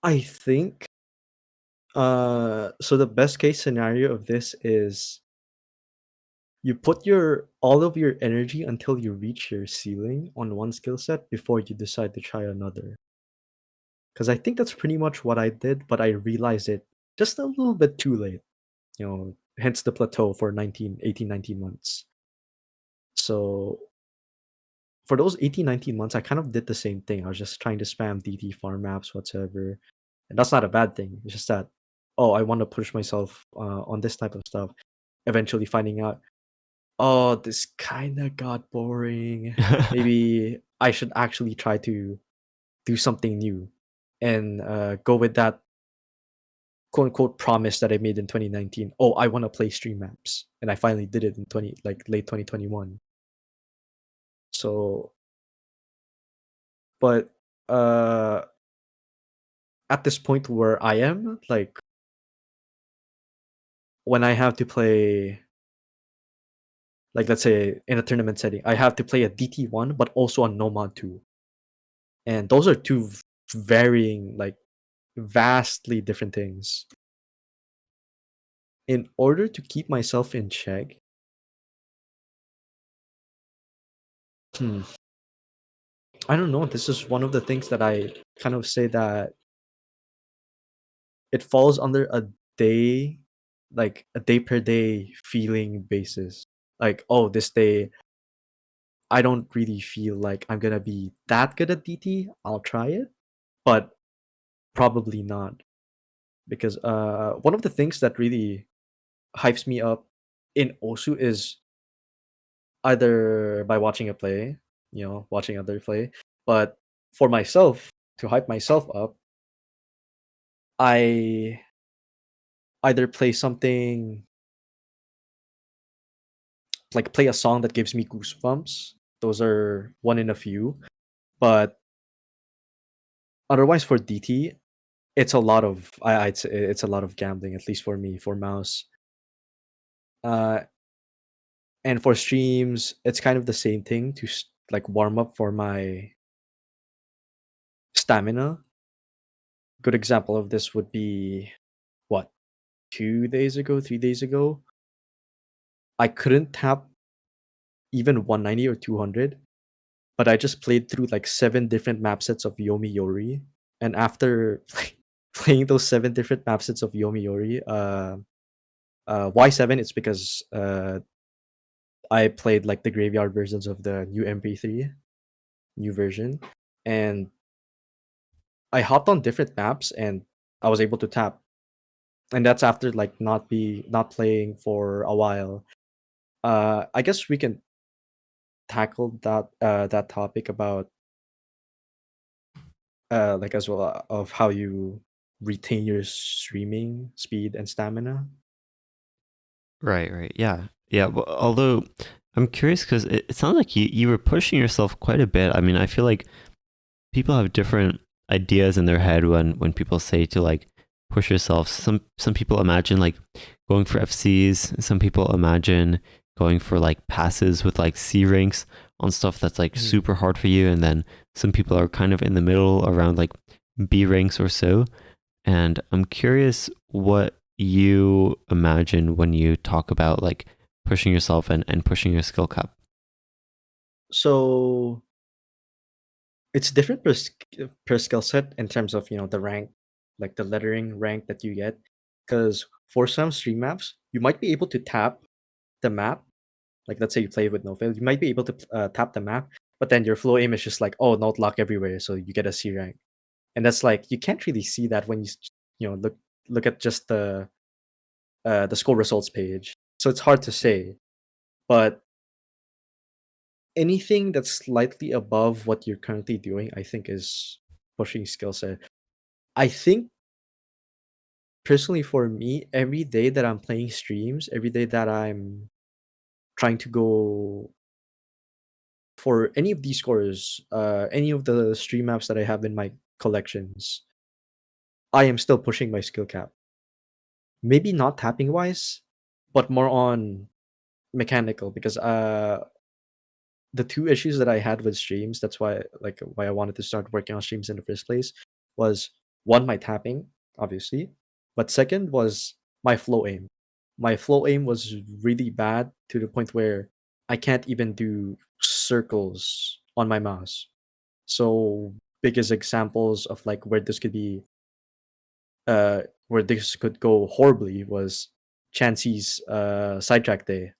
I think so the best case scenario of this is you put your all of your energy until you reach your ceiling on one skill set before you decide to try another. Because I think that's pretty much what I did, but I realized it just a little bit too late. Hence the plateau for 19 months. So for those 18, 19 months, I kind of did the same thing. I was just trying to spam DT farm maps whatsoever. And that's not a bad thing. It's just that, oh, I want to push myself on this type of stuff. Eventually finding out, oh, this kind of got boring. Maybe I should actually try to do something new and go with that quote unquote promise that I made in 2019. Oh, I want to play stream maps. And I finally did it in late 2021. So, but uh at this point where I am, like when I have to play, like let's say in a tournament setting, I have to play a DT1 but also a Nomad 2. And those are two varying, like vastly different things. In order to keep myself in check, hmm, I don't know. This is one of the things that I kind of say that it falls under day, a day per day feeling basis. Like, oh, this day I don't really feel like I'm gonna be that good at DT. I'll try it, but probably not because one of the things that really hypes me up in Osu is either by watching a play, watching other play, but for myself to hype myself up, I either play something like play a song that gives me goosebumps. Those are one in a few, but otherwise for DT, it's a lot of I'd say it's a lot of gambling, at least for me, for mouse. Uh, and for streams, it's kind of the same thing to like warm up for my stamina. Good example of this would be what 2 days ago, 3 days ago. I couldn't tap even 190 or 200, but I just played through like 7 different map sets of Yomi Yori, and after playing those 7 different map sets of Yomi Yori, Y7, it's because I played like the graveyard versions of the new MP3, new version, and I hopped on different maps and I was able to tap. And that's after like not playing for a while. I guess we can tackle that topic about like as well of how you retain your streaming speed and stamina. Right, right. Yeah. Yeah. Well, although I'm curious because it sounds like you were pushing yourself quite a bit. I mean, I feel like people have different ideas in their head when people say to like push yourself. Some people imagine like going for FCs. Some people imagine going for like passes with like C ranks on stuff that's like Mhm. super hard for you. And then some people are kind of in the middle around like B ranks or so. And I'm curious what you imagine when you talk about like pushing yourself and pushing your skill cap. So it's different per skill set in terms of the rank, like the lettering rank that you get. Because for some stream maps, you might be able to tap the map. Like let's say you play with no fail, you might be able to tap the map, but then your flow aim is just like, oh, note lock everywhere, so you get a C rank. And that's like you can't really see that when look at just the score results page. So it's hard to say. But anything that's slightly above what you're currently doing, I think is pushing skill set. I think personally for me, every day that I'm playing streams, every day that I'm trying to go for any of these scores, any of the stream maps that I have in my collections, I am still pushing my skill cap. Maybe not tapping wise, but more on mechanical because the two issues that I had with streams, that's why I wanted to start working on streams in the first place, was one, my tapping, obviously, but second was my flow aim. My flow aim was really bad to the point where I can't even do circles on my mouse. So biggest examples of like where this could go horribly was Chansey's sidetrack day,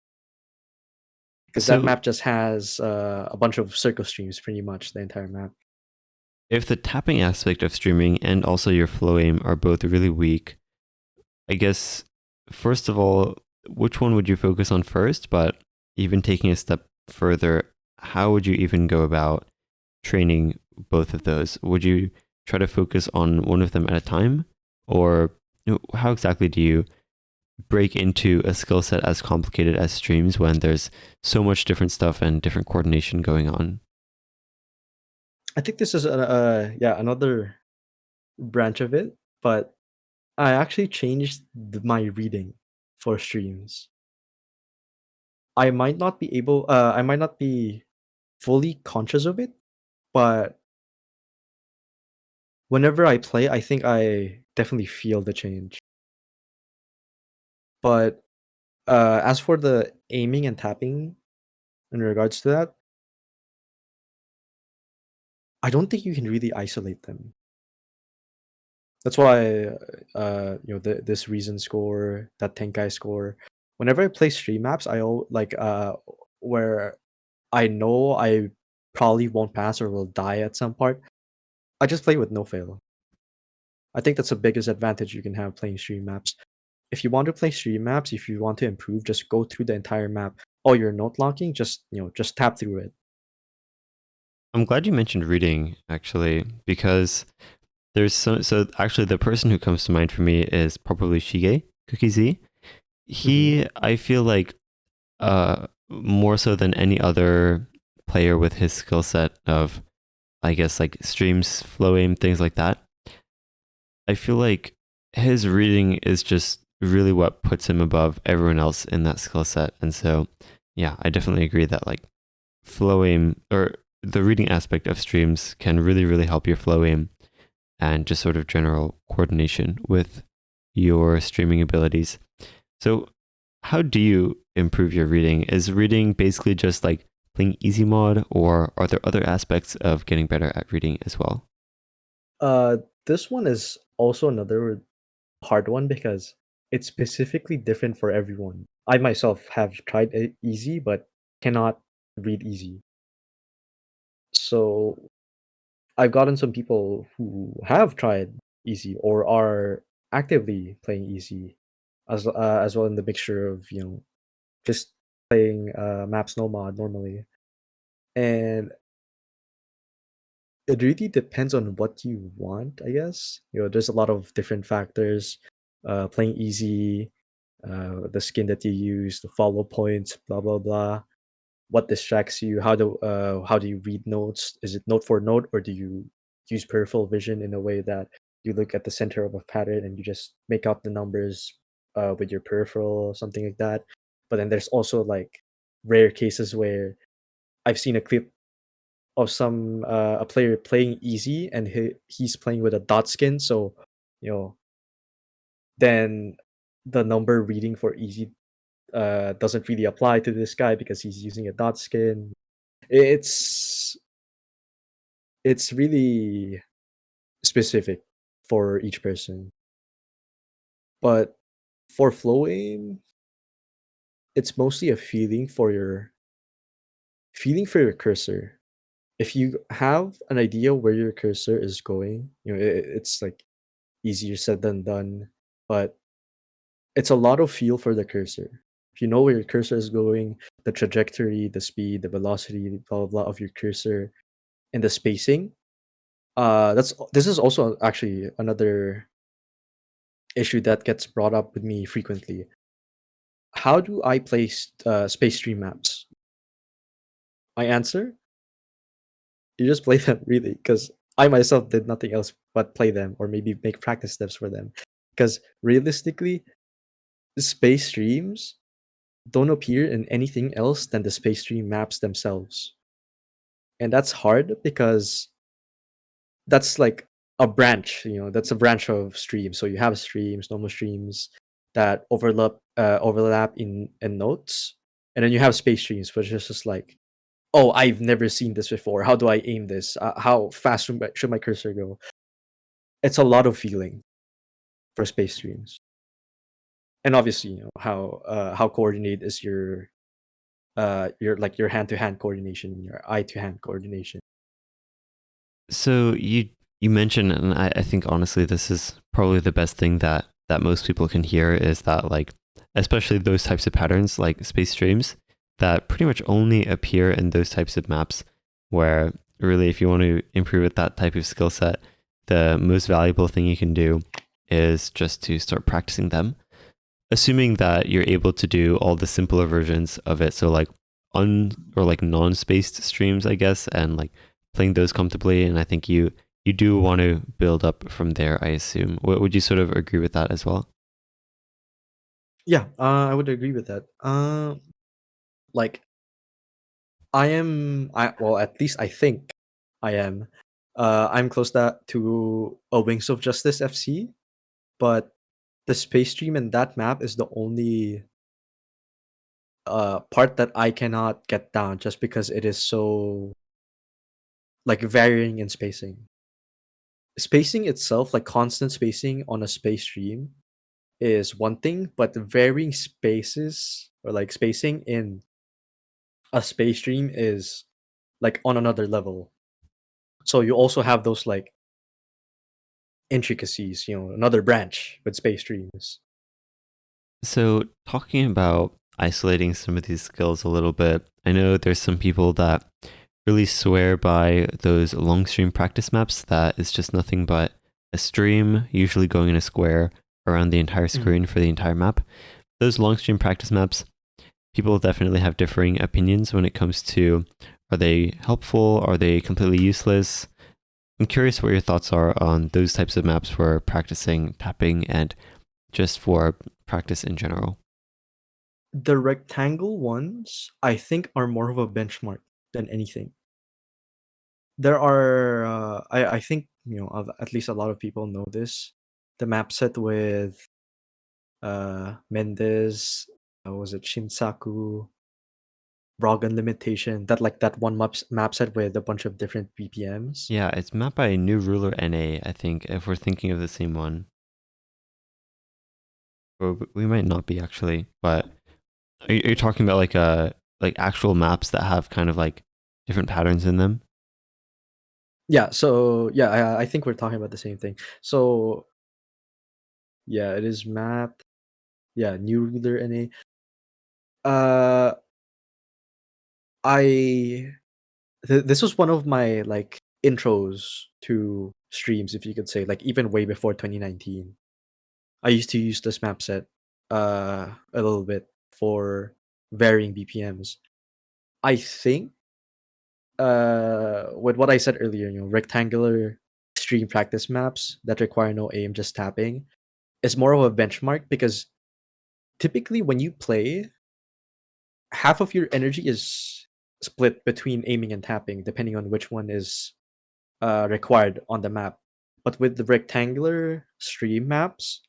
because that So map just has a bunch of circle streams pretty much the entire map. if the tapping aspect of streaming and also your flow aim are both really weak, I guess first of all, which one would you focus on first? But even taking a step further, how would you even go about training both of those? Would you try to focus on one of them at a time? Or how exactly do you break into a skill set as complicated as streams when there's so much different stuff and different coordination going on? I think this is another branch of it, but I actually changed my reading for streams. I might not be fully conscious of it, but whenever I play, I think I definitely feel the change. But as for the aiming and tapping in regards to that, I don't think you can really isolate them. That's why, this reason score, that Tenkai score. Whenever I play stream maps, where I know I probably won't pass or will die at some part. I just play with no fail. I think that's the biggest advantage you can have playing stream maps. If you want to play stream maps, if you want to improve, just go through the entire map. Oh, you're note locking, just tap through it. I'm glad you mentioned reading actually, because so actually the person who comes to mind for me is probably Shige Cookie Z. Hmm. I feel like more so than any other player with his skill set of, I guess, like streams, flow aim, things like that. I feel like his reading is just really what puts him above everyone else in that skill set. And so, yeah, I definitely agree that like flow aim or the reading aspect of streams can really, really help your flow aim and just sort of general coordination with your streaming abilities. So, how do you improve your reading? Is reading basically just like playing easy mod, or are there other aspects of getting better at reading as well? Uh, this one is also another hard one because it's specifically different for everyone. I myself have tried easy, but cannot read easy. So I've gotten some people who have tried easy or are actively playing easy, as well in the mixture of just playing maps no mod normally, and it really depends on what you want, I guess. There's a lot of different factors. Playing easy, the skin that you use, the follow points, blah blah blah. What distracts you? How do you read notes? Is it note for note, or do you use peripheral vision in a way that you look at the center of a pattern and you just make out the numbers with your peripheral, something like that? But then there's also like rare cases where I've seen a clip of a player playing easy and he's playing with a dot skin, so you know then the number reading for easy doesn't really apply to this guy because he's using a dot skin. It's it's really specific for each person. But for flow aim, it's mostly a feeling for your cursor. If you have an idea where your cursor is going, it's like easier said than done, but it's a lot of feel for the cursor. If you know where your cursor is going, the trajectory, the speed, the velocity, blah blah blah of your cursor, and the spacing. This is also actually another issue that gets brought up with me frequently. How do I place space stream maps? My answer: you just play them, really, because I myself did nothing else but play them or maybe make practice steps for them. Because realistically, space streams don't appear in anything else than the space stream maps themselves. And that's hard because that's like a branch, that's a branch of streams. So you have streams, normal streams that overlap in notes. And then you have space streams, which is just like, oh, I've never seen this before. How do I aim this? How fast should my cursor go? It's a lot of feeling for space streams. And obviously, how coordinated is your hand to hand coordination, your eye to hand coordination. So you mentioned, and I think honestly this is probably the best thing that most people can hear is that, like, especially those types of patterns like space streams that pretty much only appear in those types of maps, where really if you want to improve at that type of skill set, the most valuable thing you can do is just to start practicing them, assuming that you're able to do all the simpler versions of it. So like like non-spaced streams, I guess, and like playing those comfortably. And I think you do want to build up from there, I assume. Would you sort of agree with that as well? Yeah, I would agree with that. Like well, at least I think I am. I'm close to a Wings of Justice FC, but the space stream in that map is the only part that I cannot get down just because it is so like varying in spacing. Spacing itself, like constant spacing on a space stream, is one thing, but the varying spaces or like spacing in a space stream is like on another level. So you also have those like intricacies, another branch with space streams. So, talking about isolating some of these skills a little bit, I know there's some people that really swear by those long stream practice maps that is just nothing but a stream, usually going in a square around the entire Mhm. screen for the entire map. Those long stream practice maps, people definitely have differing opinions when it comes to, are they helpful? Are they completely useless? I'm curious what your thoughts are on those types of maps for practicing tapping and just for practice in general. The rectangle ones, I think, are more of a benchmark than anything. There are, I think, at least a lot of people know this. The map set with Mendes, was it Shinsaku, Brogan limitation, that one map set with a bunch of different BPMs. Yeah, it's mapped by New Ruler NA, I think, if we're thinking of the same one. Or we might not be actually, but are you talking about like actual maps that have kind of like different patterns in them? Yeah, so yeah, I think we're talking about the same thing. So yeah, it is mapped. Yeah, New Ruler NA. Uh, I this was one of my like intros to streams, if you could say, like even way before 2019. I used to use this map set a little bit for varying BPMs. I think with what I said earlier, rectangular stream practice maps that require no aim, just tapping, is more of a benchmark because typically when you play, half of your energy is split between aiming and tapping, depending on which one is required on the map. But with the rectangular stream maps,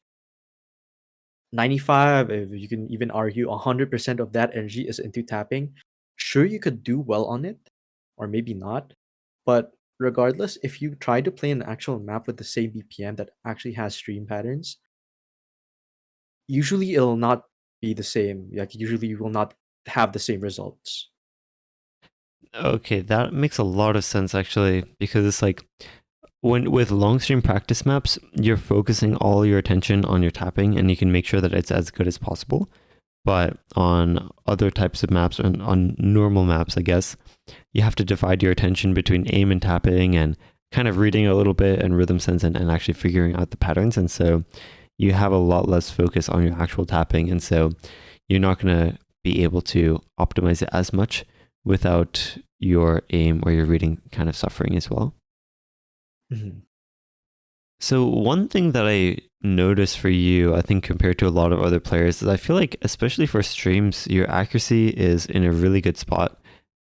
95, if you can even argue 100% of that energy is into tapping. Sure, you could do well on it, or maybe not, but regardless, if you try to play an actual map with the same BPM that actually has stream patterns, usually it'll not be the same. Like usually you will not have the same results. Okay, that makes a lot of sense actually, because it's like when with long stream practice maps, you're focusing all your attention on your tapping and you can make sure that it's as good as possible. But on other types of maps, on normal maps, I guess, you have to divide your attention between aim and tapping and kind of reading a little bit and rhythm sense and actually figuring out the patterns. And so you have a lot less focus on your actual tapping. And so you're not going to be able to optimize it as much without your aim or your reading kind of suffering as well. Mhm. So one thing that I noticed for you, I think compared to a lot of other players, is I feel like especially for streams, your accuracy is in a really good spot.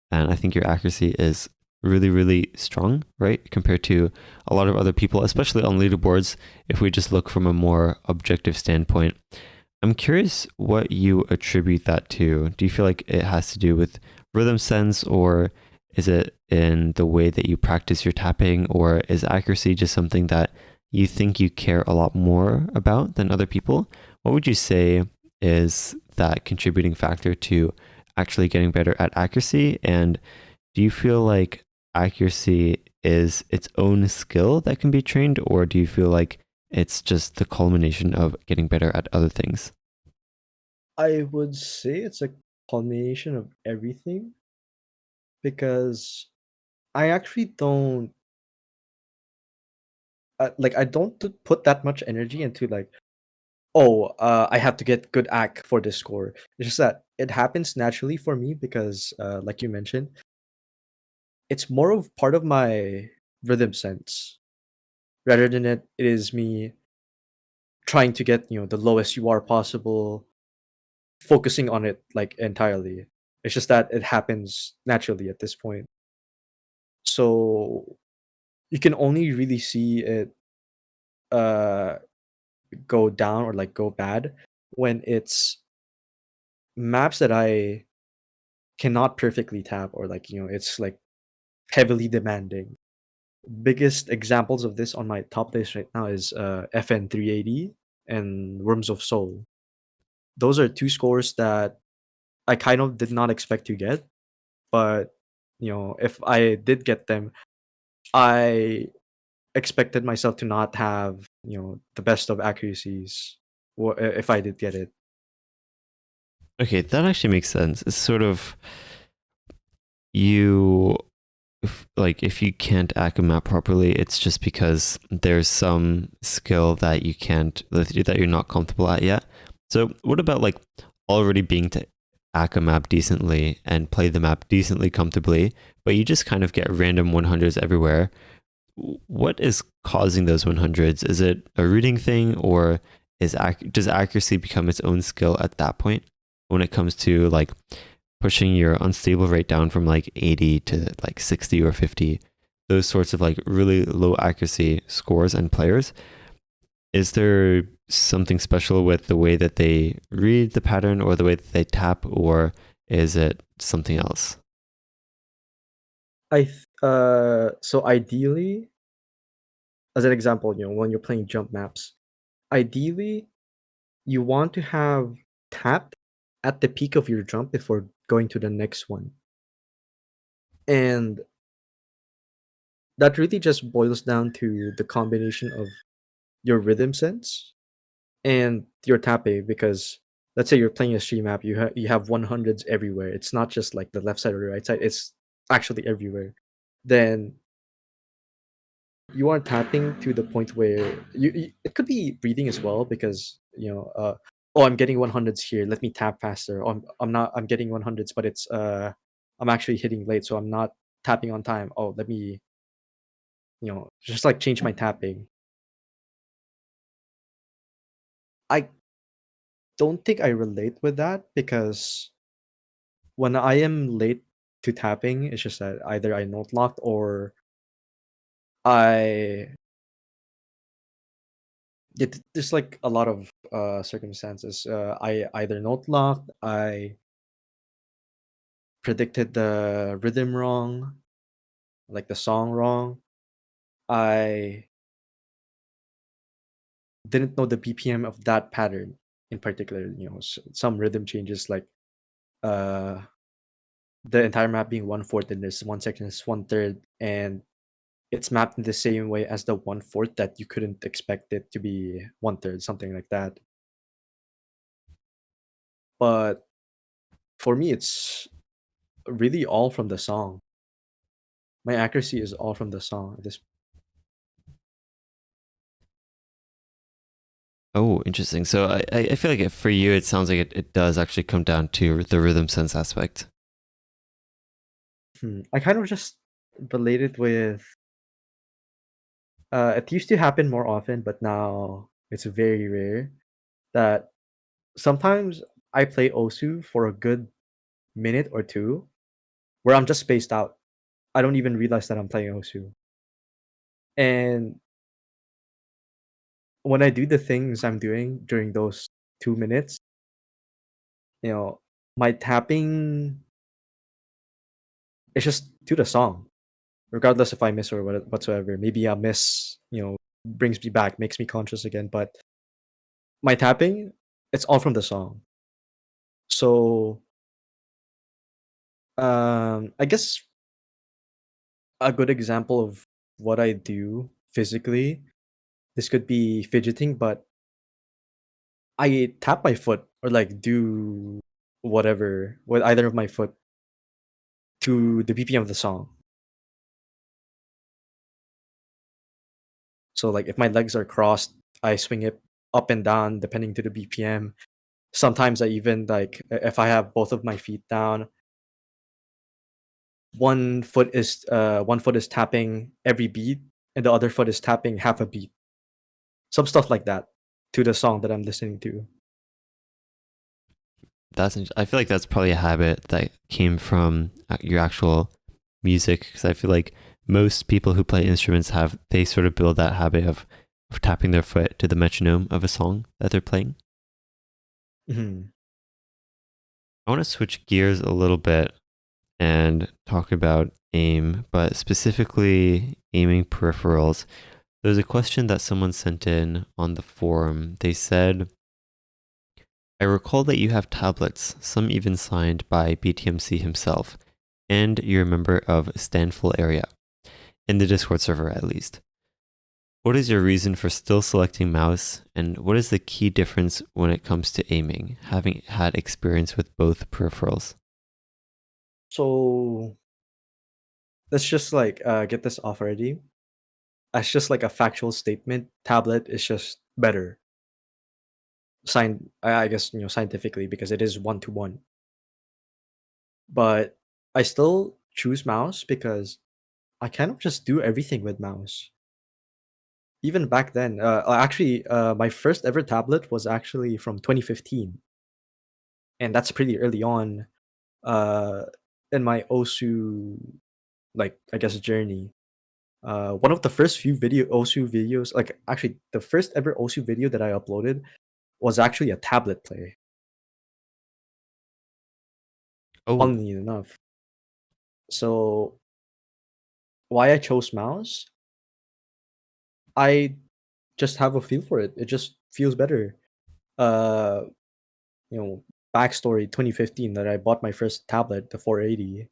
And I think your accuracy is really, really strong, right? Compared to a lot of other people, especially on leaderboards, if we just look from a more objective standpoint. I'm curious what you attribute that to. Do you feel like it has to do with rhythm sense, or is it in the way that you practice your tapping, or is accuracy just something that you think you care a lot more about than other people? What would you say is that contributing factor to actually getting better at accuracy? And do you feel like accuracy is its own skill that can be trained, or do you feel like it's just the culmination of getting better at other things? I would say it's a culmination of everything because I actually don't I don't put that much energy into like, oh, I have to get good act for this score. It's just that it happens naturally for me because, like you mentioned, it's more of part of my rhythm sense rather than it is me trying to get the lowest UR possible, focusing on it like entirely. It's just that it happens naturally at this point. So you can only really see it uh go down or like go bad when it's maps that I cannot perfectly tap or like it's like heavily demanding. Biggest examples of this on my top list right now is FN 380 and Worms of Soul. Those are two scores that I kind of did not expect to get, but if I did get them, I expected myself to not have the best of accuracies if I did get it. Okay, that actually makes sense. It's sort of you like if you can't act a map properly, it's just because there's some skill that you can't that you're not comfortable at yet. So what about like already being to act a map decently and play the map decently comfortably, but you just kind of get random 100s everywhere? What is causing those 100s? Is it a reading thing, or does accuracy become its own skill at that point when it comes to like pushing your unstable rate down from like 80 to like 60 or 50, those sorts of like really low accuracy scores and players? Is there something special with the way that they read the pattern or the way that they tap, or is it something else? So ideally, as an example, when you're playing jump maps, ideally you want to have tapped at the peak of your jump before going to the next one. And that really just boils down to the combination of your rhythm sense and your tapping because let's say you're playing a stream map, you have 100s everywhere. It's not just like the left side or the right side, it's actually everywhere. Then you are tapping to the point where it could be reading as well because oh, I'm getting 100s here, let me tap faster. Oh, I'm not, I'm getting 100s but it's I'm actually hitting late so I'm not tapping on time. Oh, let me just like change my tapping. I don't think I relate with that because when I am late to tapping, it's just that either I note locked or I there's like a lot of circumstances. I either note locked, I predicted the rhythm wrong, like the song wrong, I didn't know the BPM of that pattern in particular. Some rhythm changes like uh the entire map being 1/4 and this one section is 1/3, and it's mapped in the same way as the 1/4 that you couldn't expect it to be 1/3, something like that. But for me, it's really all from the song. My accuracy is all from the song. This Oh, interesting. So I feel like for you, it sounds like it does actually come down to the rhythm sense aspect. I kind of just relate it with. It used to happen more often, but now it's very rare that sometimes I play Osu for a good minute or two where I'm just spaced out. I don't even realize that I'm playing Osu. And when I do the things I'm doing during those 2 minutes, you know, my tapping is just to the song, regardless if I miss or whatsoever. Maybe I miss, brings me back, makes me conscious again. But my tapping, it's all from the song. So I guess a good example of what I do physically, this could be fidgeting, but I tap my foot or like do whatever with either of my foot to the BPM of the song. So like if my legs are crossed, I swing it up and down depending to the BPM. Sometimes I even like if I have both of my feet down, one foot is tapping every beat and the other foot is tapping half a beat. Some stuff like that to the song that I'm listening to. I feel like that's probably a habit that came from your actual music, because I feel like most people who play instruments they sort of build that habit of tapping their foot to the metronome of a song that they're playing. Mhm. I want to switch gears a little bit and talk about aim, but specifically aiming peripherals. There's a question that someone sent in on the forum. They said, I recall that you have tablets, some even signed by BTMC himself, and you're a member of Stanful Area, in the Discord server at least. What is your reason for still selecting mouse, and what is the key difference when it comes to aiming, having had experience with both peripherals? So let's just like get this off already. As just like a factual statement, tablet is just better. I guess scientifically because it is 1 to 1. But I still choose mouse because I kind of just do everything with mouse. Even back then, my first ever tablet was actually from 2015, and that's pretty early on uh, in my OSU, like I guess, journey. One of the first few OSU videos, like actually the first ever OSU video that I uploaded was actually a tablet play. Oh, Funnily enough, so why I chose mouse, I just have a feel for it. It just feels better. Uh, you know, backstory 2015 that I bought my first tablet, the 480.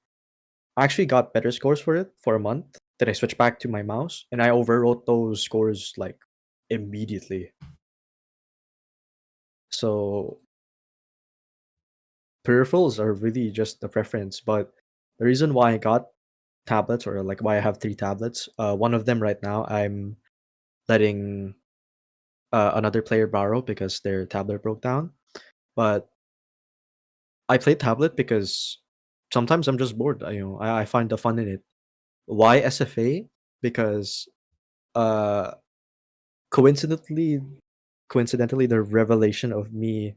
I actually got better scores for it for a month. Then I switched back to my mouse and I overwrote those scores like immediately. So peripherals are really just the preference, but the reason why I got tablets or like why I have 3 tablets, one of them right now I'm letting another player borrow because their tablet broke down. But I play tablet because sometimes I'm just bored. I find the fun in it. Why SFA? Because uh, coincidentally, coincidentally, the revelation of me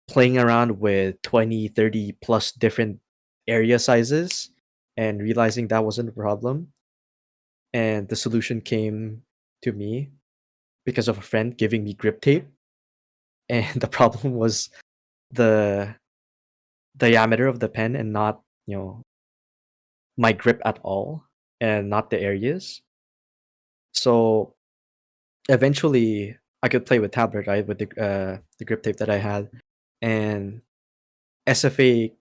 playing around with 20, 30 plus different area sizes and realizing that wasn't a problem, and the solution came to me because of a friend giving me grip tape, and the problem was the diameter of the pen and not my grip at all, and not the areas. So eventually I could play with tablet, right, with the grip tape that I had, and SFA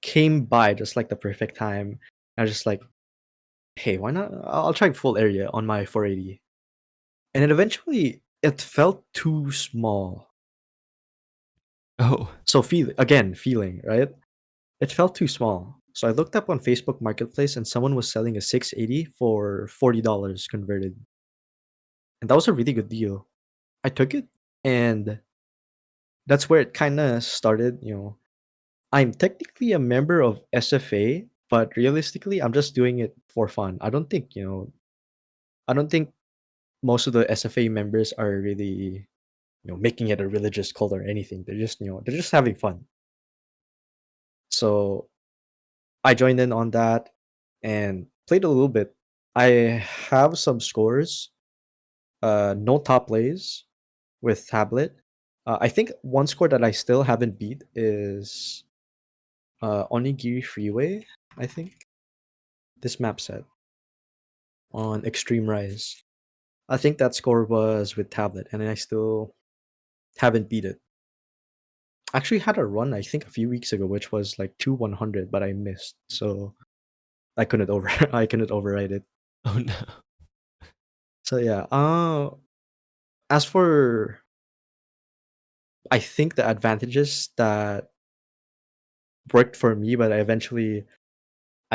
came by just like the perfect time. I was just like, hey, why not? I'll try full area on my 480, and then eventually it felt too small. Oh, So feeling right, it felt too small. So I looked up on Facebook Marketplace, and someone was selling a 680 for $40 converted, and that was a really good deal. I took it, and that's where it kind of started. I'm technically a member of SFA, but realistically, I'm just doing it for fun. I don't think most of the SFA members are really, making it a religious cult or anything. They're just having fun. So I joined in on that and played a little bit. I have some scores, no top lays with tablet. I think one score that I still haven't beat is Onigiri Freeway, I think. This map set on Extreme Rise. I think that score was with tablet, and I still haven't beat it. Actually had a run, I think, a few weeks ago, which was like 2-100, but I missed, so I couldn't over I couldn't override it. oh no. So yeah, as for I think the advantages that worked for me, but I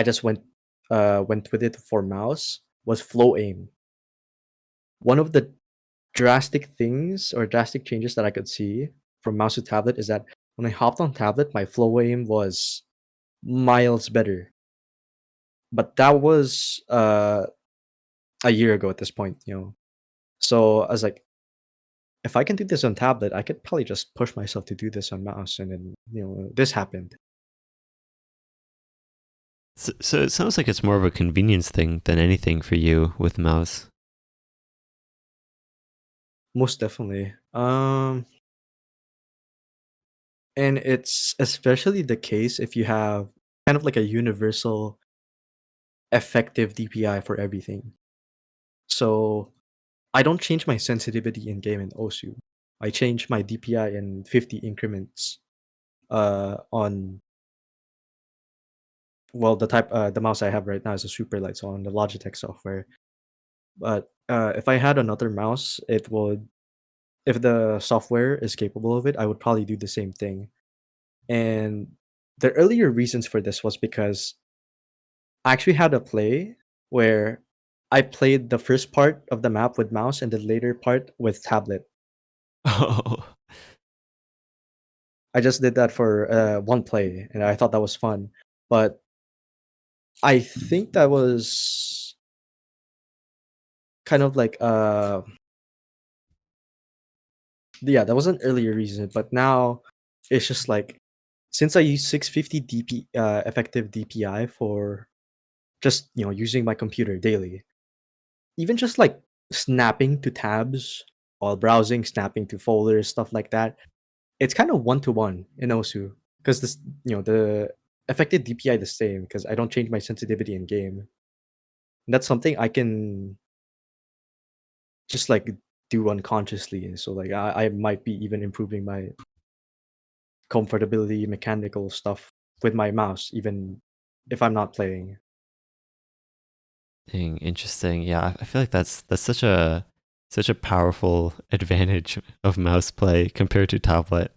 just went with it for mouse was flow aim. One of the drastic things or drastic changes that I could see from mouse to tablet is that when I hopped on tablet, my flow aim was miles better. But that was a year ago at this point. So I was like, if I can do this on tablet, I could probably just push myself to do this on mouse, and then this happened. So it sounds like it's more of a convenience thing than anything for you with mouse. Most definitely. And it's especially the case if you have kind of like a universal effective DPI for everything. So I don't change my sensitivity in game in OSU. I change my DPI in 50 increments on the mouse I have right now is a super light, so on the Logitech software. But if I had another mouse, it would if the software is capable of it, I would probably do the same thing. And the earlier reasons for this was because I actually had a play where I played the first part of the map with mouse and the later part with tablet. Oh, I just did that for one play, and I thought that was fun. But I think that was kind of like yeah, that was an earlier reason. But now it's just like since I use 650 effective DPI for just using my computer daily, even just like snapping to tabs while browsing, snapping to folders, stuff like that. It's kind of one to one in OSU because the effective DPI the same because I don't change my sensitivity in game. And that's something I can just like do unconsciously. So like I might be even improving my comfortability, mechanical stuff with my mouse, even if I'm not playing. dang, interesting. Yeah, I feel like that's such a powerful advantage of mouse play compared to tablet.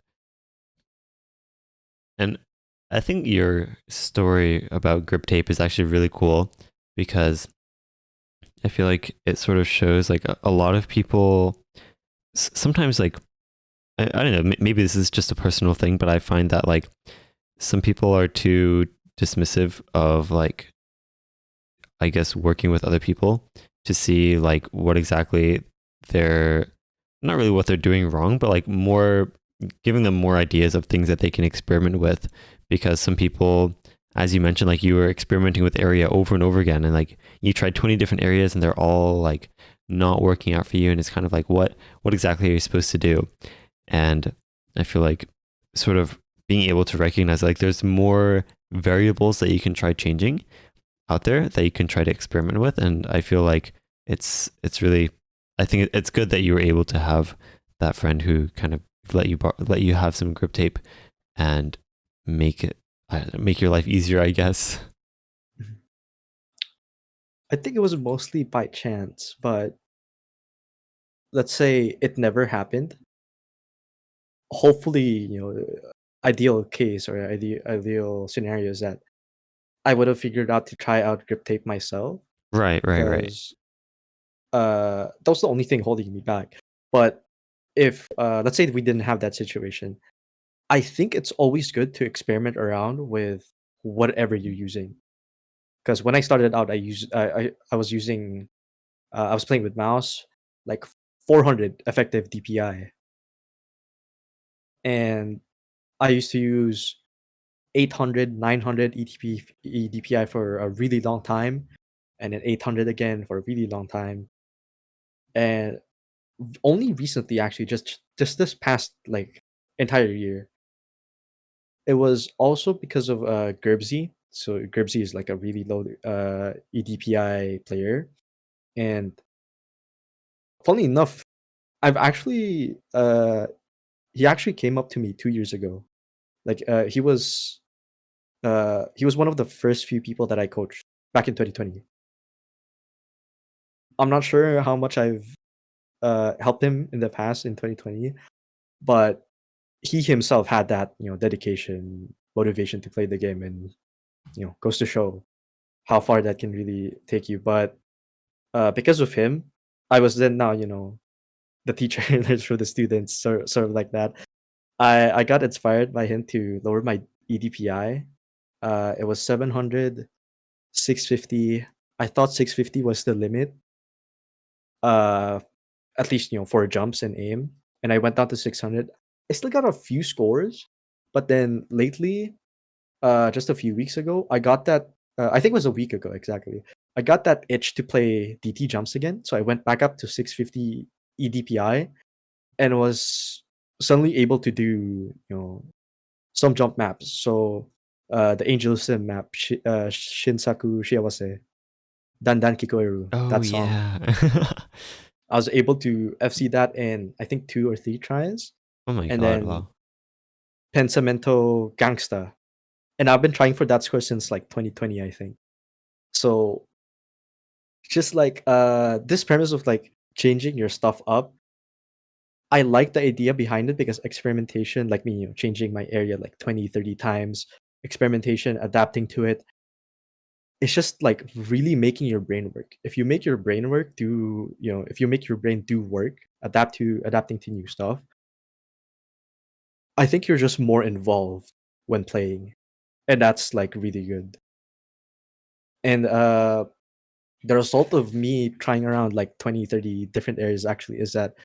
And I think your story about grip tape is actually really cool because I feel like it sort of shows like a lot of people sometimes like I don't know, maybe this is just a personal thing, but I find that like some people are too dismissive of like I guess working with other people to see like what exactly they're not really what they're doing wrong, but like more giving them more ideas of things that they can experiment with. Because some people, as you mentioned, like you were experimenting with area over and over again, and like you tried 20 different areas and they're all like not working out for you. And it's kind of like, what exactly are you supposed to do? And I feel like sort of being able to recognize like there's more variables that you can try changing out there that you can try to experiment with. And I feel like it's really, I think it's good that you were able to have that friend who kind of let you have some grip tape and make it make your life easier, I guess. Mhm. I think it was mostly by chance, but let's say it never happened. Hopefully, ideal case or ideal scenario is that I would have figured out to try out grip tape myself Right, right, right. because that was the only thing holding me back. But if let's say we didn't have that situation, I think it's always good to experiment around with whatever you're using. Because when I started out, I was using I was playing with mouse like 400 effective DPI, and I used to use 800, 900 EDPI for a really long time, and then 800 again for a really long time. And only recently, actually, just this past like entire year, it was also because of Gerbsy. So Gerbsy is like a really low EDPI player, and funny enough, I've actually he actually came up to me 2 years ago. Like he was one of the first few people that I coached back in 2020. I'm not sure how much I've helped him in the past in 2020, but he himself had that dedication, motivation to play the game, and goes to show how far that can really take you. But because of him, I was then now the teacher for the students, sort of like that. I got inspired by him to lower my EDPI. It was 700, 650. I thought 650 was the limit, uh, at least for jumps and aim. And I went down to 600. I still got a few scores, but then lately, just a few weeks ago, I got that. I think it was a week ago exactly. I got that itch to play DT jumps again, so I went back up to 650 EDPI and was suddenly able to do some jump maps. So the Angel Sim map, Shinsaku Shiawase, Dandan Kikoeru, Oh that song. yeah. I was able to FC that in I think 2 or 3 tries, Oh my and god, then wow. Pensamento Gangsta, and I've been trying for that score since like 2020, I think. So just like this premise of like changing your stuff up, I like the idea behind it because experimentation, like me, changing my area like 20, 30 times, experimentation, adapting to it, it's just like really making your brain work. If you make your brain work do, if you make your brain do work, adapting to new stuff, I think you're just more involved when playing, and that's like really good. And the result of me trying around like 20, 30 different areas actually is that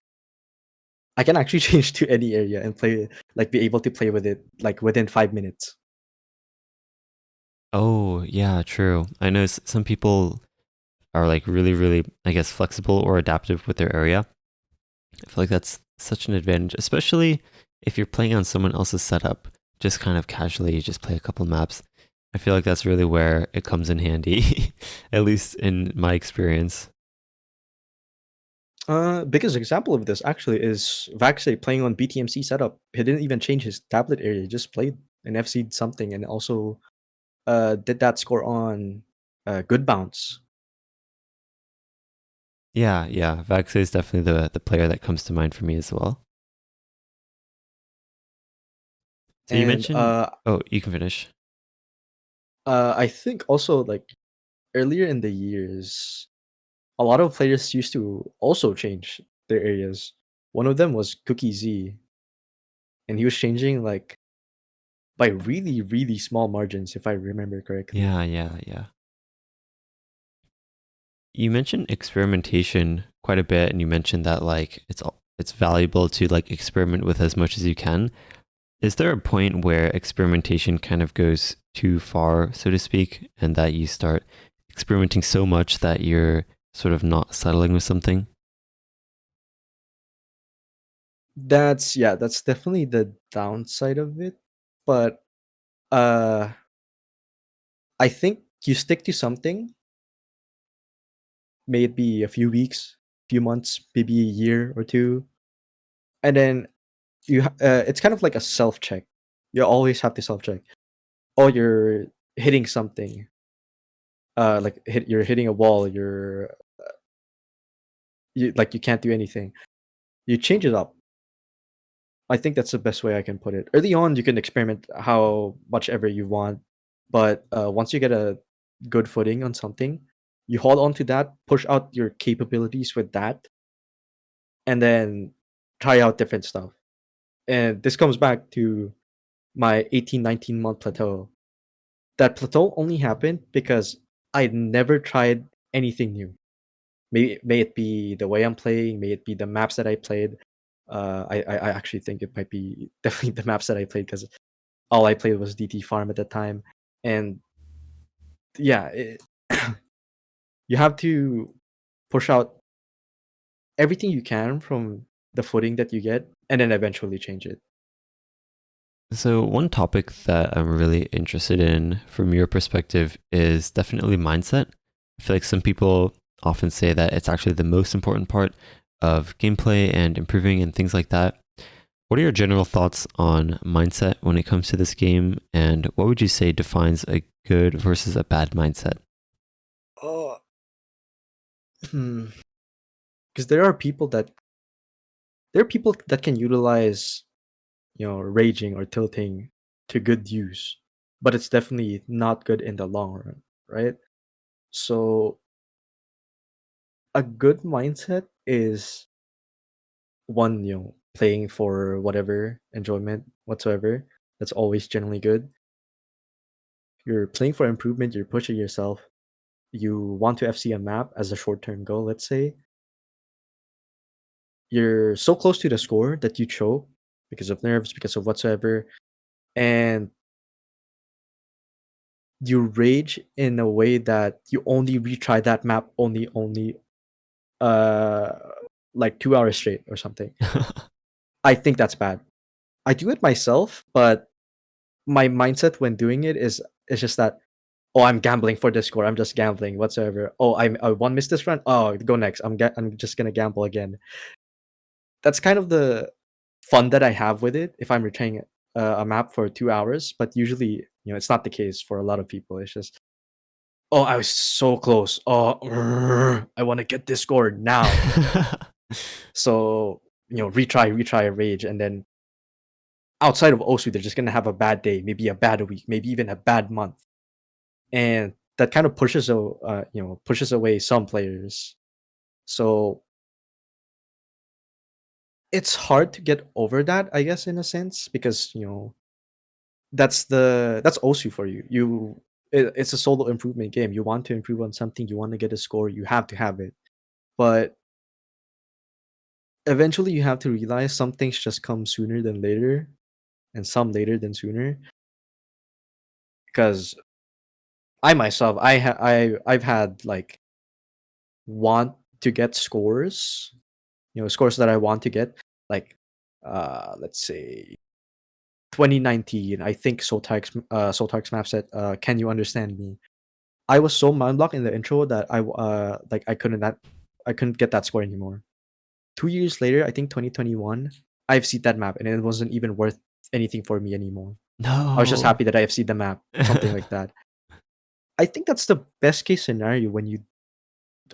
I can actually change to any area and play, like be able to play with it like within 5 minutes. Oh yeah, true. I know some people are like really, really, I guess, flexible or adaptive with their area. I feel like that's such an advantage, especially if you're playing on someone else's setup, just kind of casually, just play a couple maps. I feel like that's really where it comes in handy, at least in my experience. Biggest example of this actually is Vaxay playing on BTMC setup. He didn't even change his tablet area, he just played and FC'd something and also did that score on good bounce. Yeah, yeah. Vaxe is definitely the player that comes to mind for me as well. So you And mentioned, oh, you can finish. I think also like earlier in the years, a lot of players used to also change their areas. One of them was Cookie Z, and he was changing like by really, really small margins, if I remember correctly. Yeah, yeah, yeah. You mentioned experimentation quite a bit, and you mentioned that like it's valuable to like experiment with as much as you can. Is there a point where experimentation kind of goes too far, so to speak, and that you start experimenting so much that you're sort of not settling with something? That's definitely the downside of it. But uh I think you stick to something may it be a few weeks, few months, maybe a year or two, and then it's kind of like a self check. You always have to self check. Oh, you're hitting something. You're hitting a wall. You can't do anything. You change it up. I think that's the best way I can put it. Early on, you can experiment how much ever you want, but once you get a good footing on something, you hold on to that, push out your capabilities with that, and then try out different stuff. And this comes back to my 18, 19-month plateau. That plateau only happened because I never tried anything new. May it be the way I'm playing, may it be the maps that I played. I actually think it might be definitely the maps that I played because all I played was DT Farm at the time, and yeah, you have to push out everything you can from the footing that you get, and then eventually change it. So, one topic that I'm really interested in from your perspective is definitely mindset. I feel like some people often say that it's actually the most important part of gameplay and improving and things like that. What are your general thoughts on mindset when it comes to this game? And what would you say defines a good versus a bad mindset? Oh, because there are people that can utilize raging or tilting to good use, but it's definitely not good in the long run, right? So a good mindset is one, playing for whatever enjoyment whatsoever. That's always generally good. You're playing for improvement, you're pushing yourself. You want to FC a map as a short-term goal, let's say. You're so close to the score that you choke because of nerves, because of whatsoever, and you rage in a way that you only retry that map only uh like 2 hours straight or something. I think that's bad. I do it myself, but my mindset when doing it is just that, oh, I'm gambling for this score. I'm just gambling whatsoever. Oh, I one missed this run. Oh, go next. I'm just gonna gamble again. That's kind of the fun that I have with it if I'm retrying a map for 2 hours. But usually, it's not the case for a lot of people. It's just, oh, I was so close. Oh, I want to get this score now. So retry, rage, and then outside of Osu, they're just gonna have a bad day, maybe a bad week, maybe even a bad month, and that kind of pushes away some players. So it's hard to get over that, I guess, in a sense, because that's Osu for you. It's a solo improvement game. You want to improve on something, you want to get a score, you have to have it. But eventually, you have to realize some things just come sooner than later, and some later than sooner. Because I myself, I've had like want to get scores, scores that I want to get, like let's say 2019. I think Sotark's map said, "Can you understand me?" I was so mind blocked in the intro that I couldn't get that score anymore. 2 years later, I think 2021, I've seen that map and it wasn't even worth anything for me anymore. I was just No. happy that I have seen the map, something like that. I think that's the best case scenario when you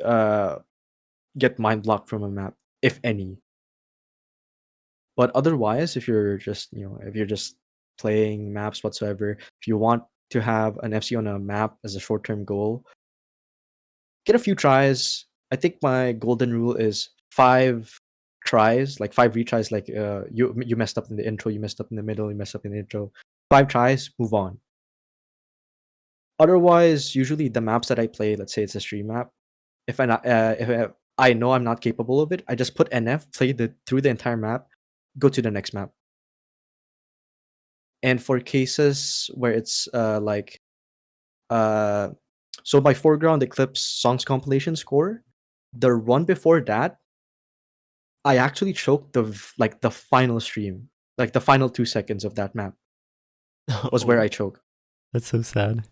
uh get mind blocked from a map, if any. But otherwise, if you're just playing maps whatsoever, if you want to have an FC on a map as a short-term goal, get a few tries. I think my golden rule is 5 tries, like 5 retries. Like you messed up in the intro, you messed up in the middle, you messed up in the intro. 5 tries, move on. Otherwise, usually the maps that I play, let's say it's a stream map, if I know I'm not capable of it, I just put NF, play the through the entire map, go to the next map. And for cases where it's uh so my foreground eclipse songs compilation score, the run before that, I actually choked the final stream, like the final 2 seconds of that map was where Oh, I choked. that's so sad.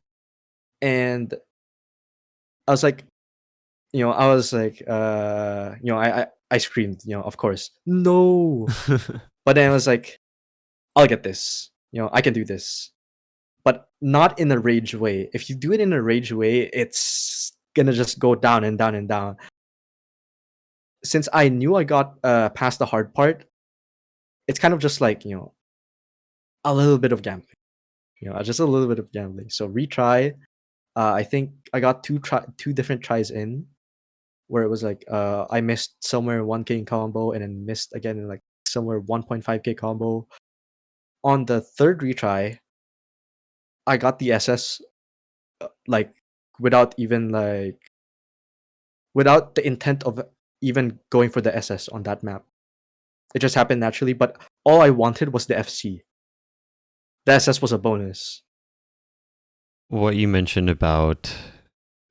And I was like, I was like, I screamed, of course, no. But then I was like, I'll get this. I can do this. But not in a rage way. If you do it in a rage way, it's gonna just go down and down and down. Since I knew I got past the hard part, it's kind of just like, a little bit of gambling. Just a little bit of gambling. So retry. I think I got two different tries in where it was like I missed somewhere 1K in combo and then missed again in like somewhere 1.5K combo. On the third retry, I got the SS like without even like without the intent of even going for the SS on that map. It just happened naturally, but all I wanted was the FC. The SS was a bonus. What you mentioned about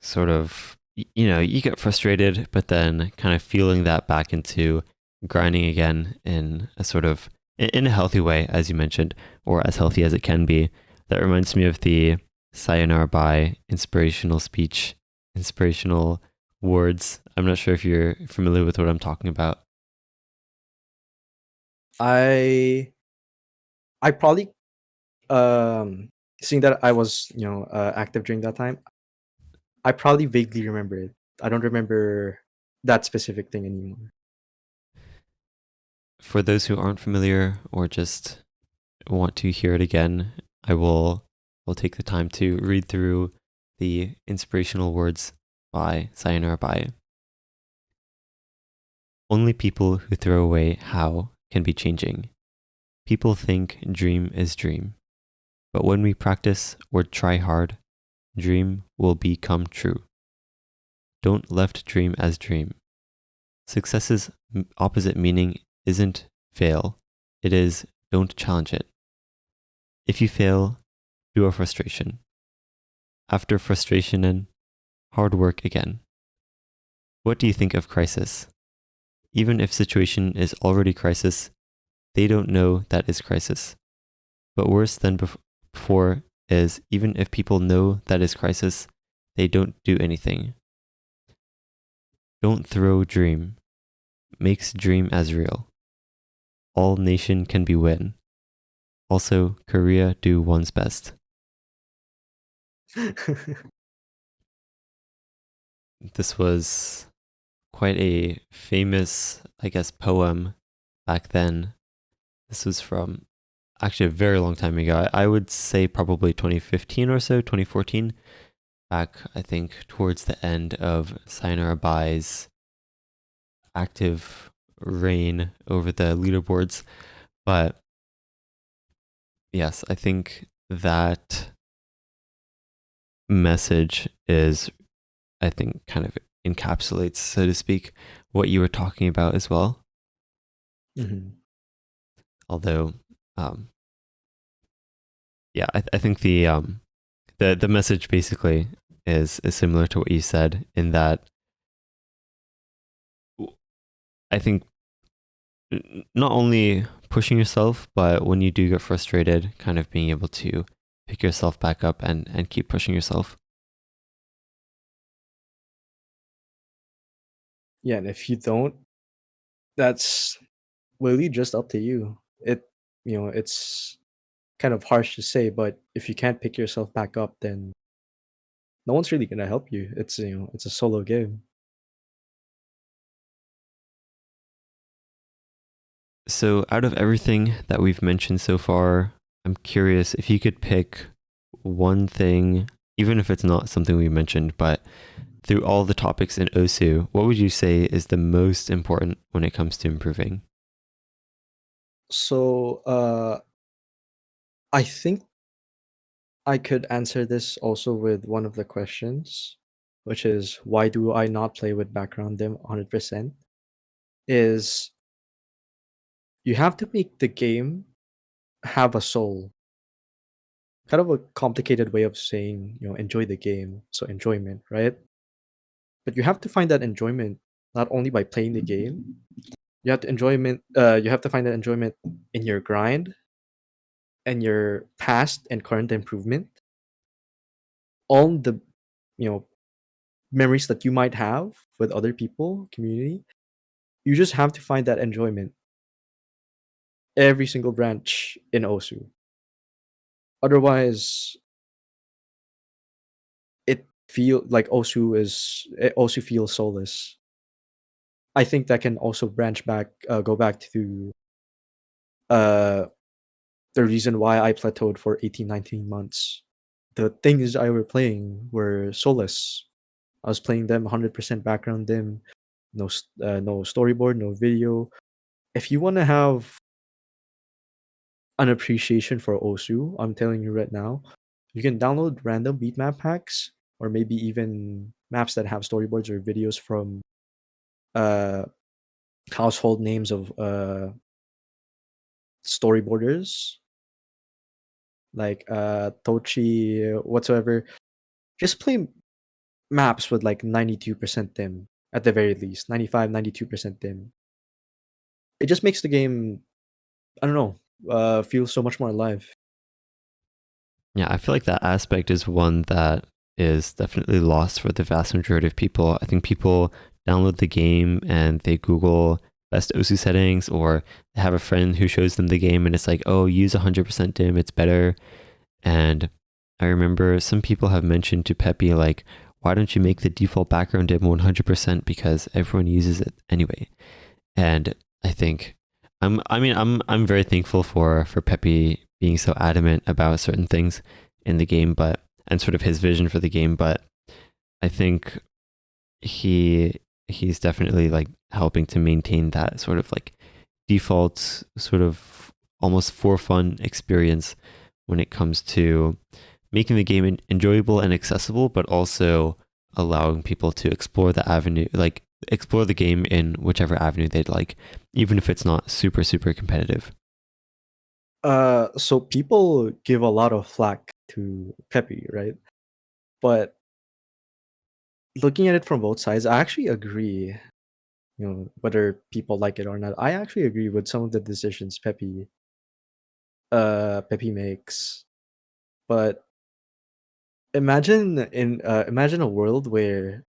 sort of, you get frustrated, but then kind of feeling that back into grinding again in a sort of, in a healthy way, as you mentioned, or as healthy as it can be. That reminds me of the sayonara bye inspirational speech, inspirational words. I'm not sure if you're familiar with what I'm talking about. I probably seeing that I was active during that time, I probably vaguely remember it. I don't remember that specific thing anymore. For those who aren't familiar or just want to hear it again, will take the time to read through the inspirational words by Sayonara Bai. Only people who throw away how can be changing. People think dream is dream, but when we practice or try hard, dream will become true. Don't left dream as dream. Success's opposite meaning isn't fail, it is don't challenge it. If you fail, do a frustration. After frustration and hard work again. What do you think of crisis? Even if situation is already crisis, they don't know that is crisis. But worse than before is even if people know that is crisis, they don't do anything. Don't throw dream. Makes dream as real. All nation can be win. Also, Korea do one's best. This was quite a famous, I guess, poem back then. This was from actually a very long time ago. I would say probably 2015 or so, 2014. Back, I think, towards the end of Sayonara Bai's active reign over the leaderboards. But yes, I think that message is, I think, kind of encapsulates, so to speak, what you were talking about as well. Mm-hmm. Although, yeah, I think the message basically is similar to what you said in that I think not only pushing yourself, but when you do get frustrated, kind of being able to pick yourself back up and keep pushing yourself. Yeah, and if you don't, that's really just up to you. It's kind of harsh to say, but if you can't pick yourself back up, then no one's really gonna help you. It's a solo game. So, out of everything that we've mentioned so far, I'm curious if you could pick one thing, even if it's not something we mentioned, but through all the topics in OSU, what would you say is the most important when it comes to improving? So, I think I could answer this also with one of the questions, which is why do I not play with background dim 100%? Is you have to make the game have a soul. Kind of a complicated way of saying, enjoy the game. So enjoyment, right? But you have to find that enjoyment not only by playing the game. You have to find that enjoyment in your grind and your past and current improvement. All the you know memories that you might have with other people, community. You just have to find that enjoyment every single branch in Osu. Otherwise, Osu feels soulless. I think that can also go back to uh the reason why I plateaued for 18, 19 months. The things I were playing were soulless. I was playing them 100% background dim, no storyboard, no video. If you want to have an appreciation for Osu, I'm telling you right now, you can download random beat map packs or maybe even maps that have storyboards or videos from uh household names of storyboarders like Tochi whatsoever. Just play maps with like 92% dim at the very least, 95, 92% dim. It just makes the game, I don't know, feel so much more alive. Yeah, I feel like that aspect is one that is definitely lost for the vast majority of people. I think people download the game and they Google best OSU settings, or they have a friend who shows them the game and it's like, oh, use 100% dim, it's better. And I remember some people have mentioned to Peppy, like, why don't you make the default background dim 100% because everyone uses it anyway. And I think I'm very thankful for Pepe being so adamant about certain things in the game, but and sort of his vision for the game. But I think he's definitely like helping to maintain that sort of like default sort of almost for fun experience when it comes to making the game enjoyable and accessible, but also allowing people to explore the avenue, like explore the game in whichever avenue they'd like, even if it's not super, super competitive. So people give a lot of flack to Pepe, right? But looking at it from both sides, I actually agree. Whether people like it or not, I actually agree with some of the decisions Pepe makes. But imagine a world where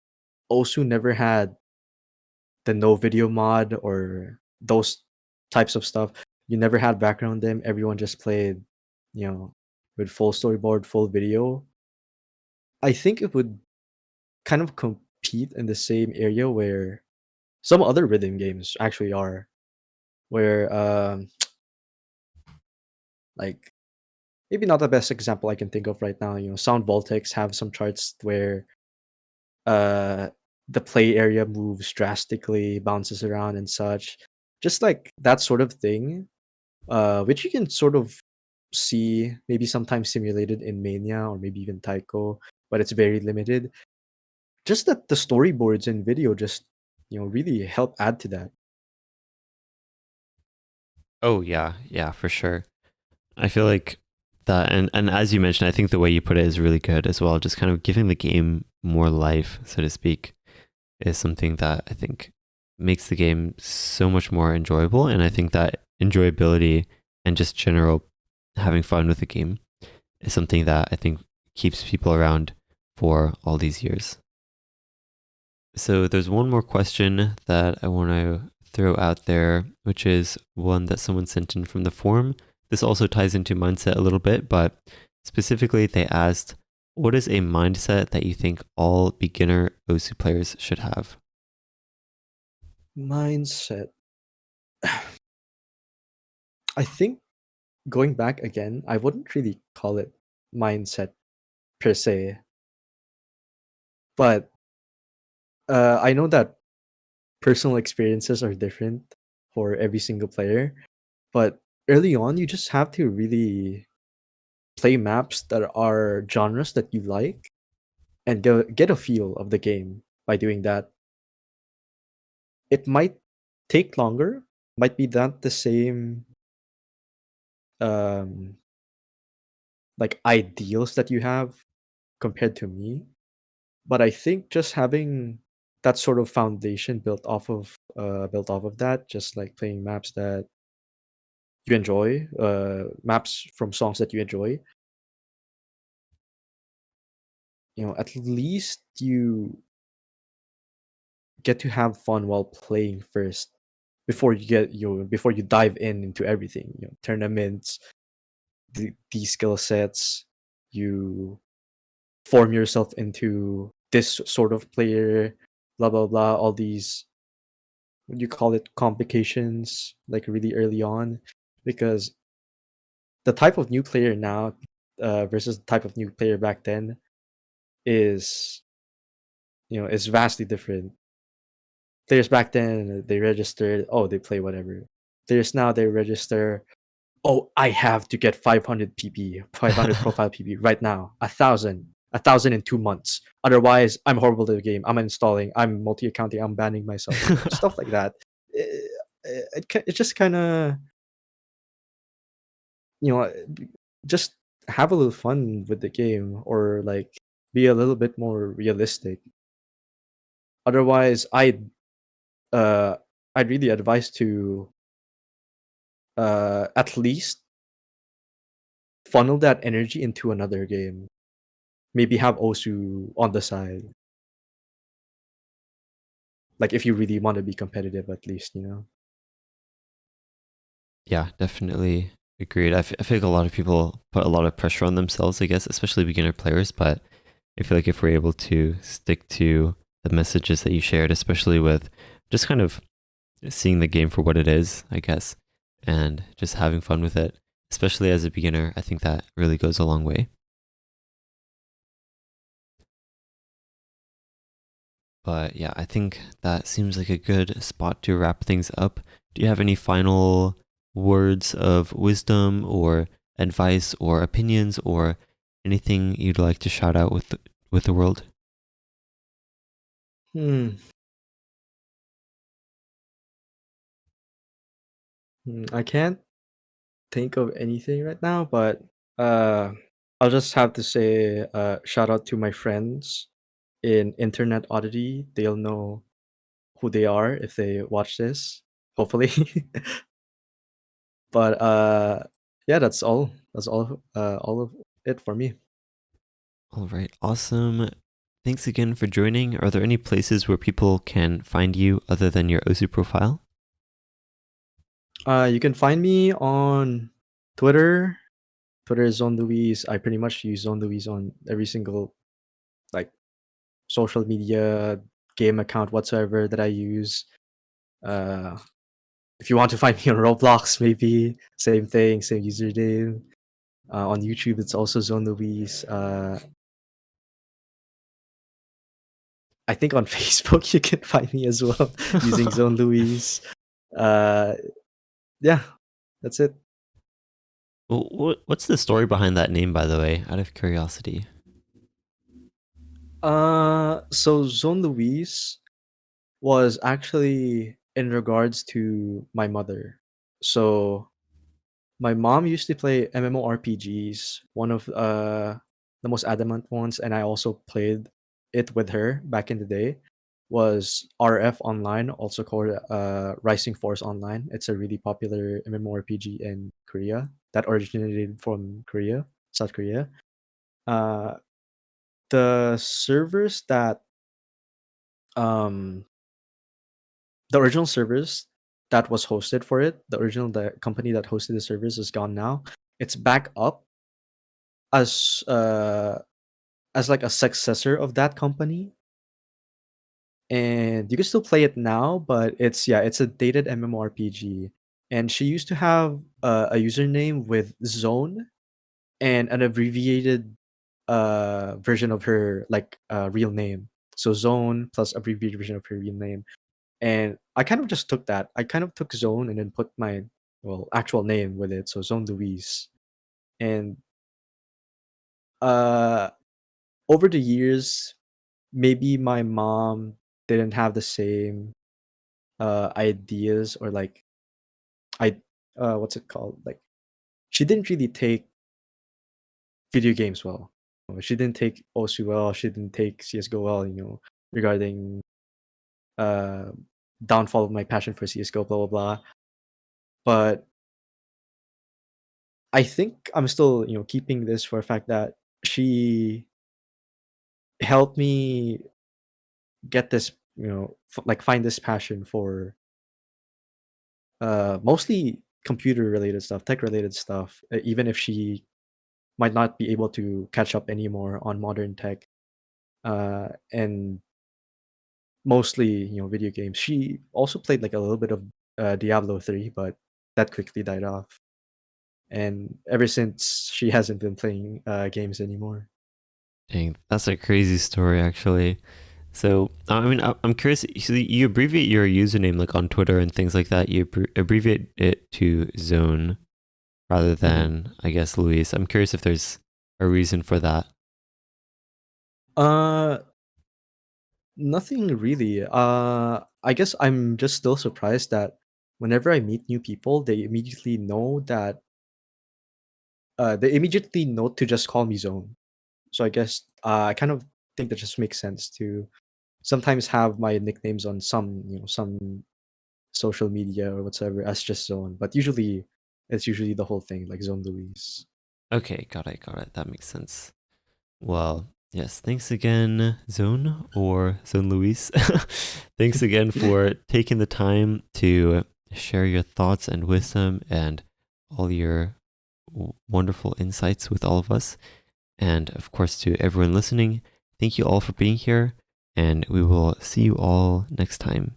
Osu never had the no video mod or those types of stuff. You never had background dim. Everyone just played, you know, with full storyboard, full video. I think it would kind of compete in the same area where some other rhythm games actually are, where like maybe not the best example I can think of right now. Sound Voltex have some charts where uh the play area moves drastically, bounces around and such. Just like that sort of thing, which you can sort of see maybe sometimes simulated in Mania or maybe even Taiko, but it's very limited. Just that the storyboards and video just really help add to that. Oh yeah, yeah, for sure. I feel like that, and as you mentioned, I think the way you put it is really good as well. Just kind of giving the game more life, so to speak, is something that I think makes the game so much more enjoyable. And I think that enjoyability and just general having fun with the game is something that I think keeps people around for all these years. So there's one more question that I want to throw out there, which is one that someone sent in from the forum. This also ties into mindset a little bit, but specifically they asked, what is a mindset that you think all beginner OSU players should have? Mindset. I think going back again, I wouldn't really call it mindset per se, but I know that personal experiences are different for every single player. But early on, you just have to really play maps that are genres that you like and get a feel of the game by doing that. It might take longer, might be not the same um, like ideals that you have compared to me, but I think just having that sort of foundation built off of that, just like playing maps that you enjoy, maps from songs that you enjoy, at least get to have fun while playing first before you dive into everything, tournaments, these skill sets. You form yourself into this sort of player, blah blah blah, all these, what do you call it, complications, like really early on, because the type of new player now, versus the type of new player back then, is is vastly different. Players back then, they registered, oh, they play whatever. Players now, they register, oh, I have to get 500 PP, 500 profile PP right now, 1,000 in 2 months. Otherwise, I'm horrible at the game. I'm uninstalling. I'm multi-accounting. I'm banning myself. Stuff like that. It just kind of, you know, just have a little fun with the game, or like be a little bit more realistic. Otherwise, uh I'd really advise to at least funnel that energy into another game. Maybe have Osu on the side. Like if you really want to be competitive, at least. Yeah, definitely agreed. I feel like a lot of people put a lot of pressure on themselves, I guess, especially beginner players. But I feel like if we're able to stick to the messages that you shared, especially with just kind of seeing the game for what it is, I guess, and just having fun with it, especially as a beginner, I think that really goes a long way. But yeah, I think that seems like a good spot to wrap things up. Do you have any final words of wisdom or advice or opinions or anything you'd like to shout out with the world? Hmm. I can't think of anything right now, but uh, I'll just have to say, shout out to my friends in Internet Oddity. They'll know who they are if they watch this, hopefully. But yeah, that's all. That's all of it for me. All right, awesome. Thanks again for joining. Are there any places where people can find you other than your Osu profile? You can find me on Twitter. Twitter is zonelouise. I pretty much use zonelouise on every single, like, social media game account whatsoever that I use. Uh, if you want to find me on Roblox, maybe same thing, same username. On YouTube, it's also zonelouise. I think on Facebook you can find me as well using zonelouise. Uh, yeah, that's it. What's the story behind that name, by the way, out of curiosity? So Zone Louise was actually in regards to my mother. So my mom used to play MMORPGs, one of the most adamant ones, and I also played it with her back in the day. Was RF Online, also called Rising Force Online. It's a really popular MMORPG in Korea that originated from Korea, South Korea. Uh, the servers that um the original servers that was hosted for it, the company that hosted the servers is gone now. It's back up as like a successor of that company, and you can still play it now, but it's a dated MMORPG. And she used to have a username with Zone and an abbreviated version of her, like, real name. So Zone plus abbreviated version of her real name. And I kind of just took that. I kind of took Zone and then put my, well, actual name with it. So Zone Louise. And uh over the years, maybe my mom didn't have the same ideas, or like, I what's it called? Like, she didn't really take video games well. She didn't take OSU well, she didn't take CS:GO well, regarding uh downfall of my passion for CS:GO, blah blah blah. But I think I'm still, keeping this for a fact that she helped me get this like find this passion for mostly computer related stuff, tech related stuff, even if she might not be able to catch up anymore on modern tech, and mostly video games. She also played like a little bit of Diablo 3, but that quickly died off. And ever since, she hasn't been playing games anymore. Dang, that's a crazy story, actually. So, I mean, I'm curious. So you abbreviate your username like on Twitter and things like that. You abbreviate it to Zone rather Mhm. than, I guess, Luis. I'm curious if there's a reason for that. Uh, Nothing really. I guess I'm just still surprised that whenever I meet new people, they immediately know to just call me Zone. So I guess I kind of think that just makes sense to sometimes have my nicknames on some social media or whatsoever as just Zone, but usually it's usually the whole thing like Zone Louise. Okay, got it, got it. That makes sense. Well, yes, thanks again, Zone or Zone Luis. Thanks again for taking the time to share your thoughts and wisdom and all your wonderful insights with all of us. And of course, to everyone listening, thank you all for being here, and we will see you all next time.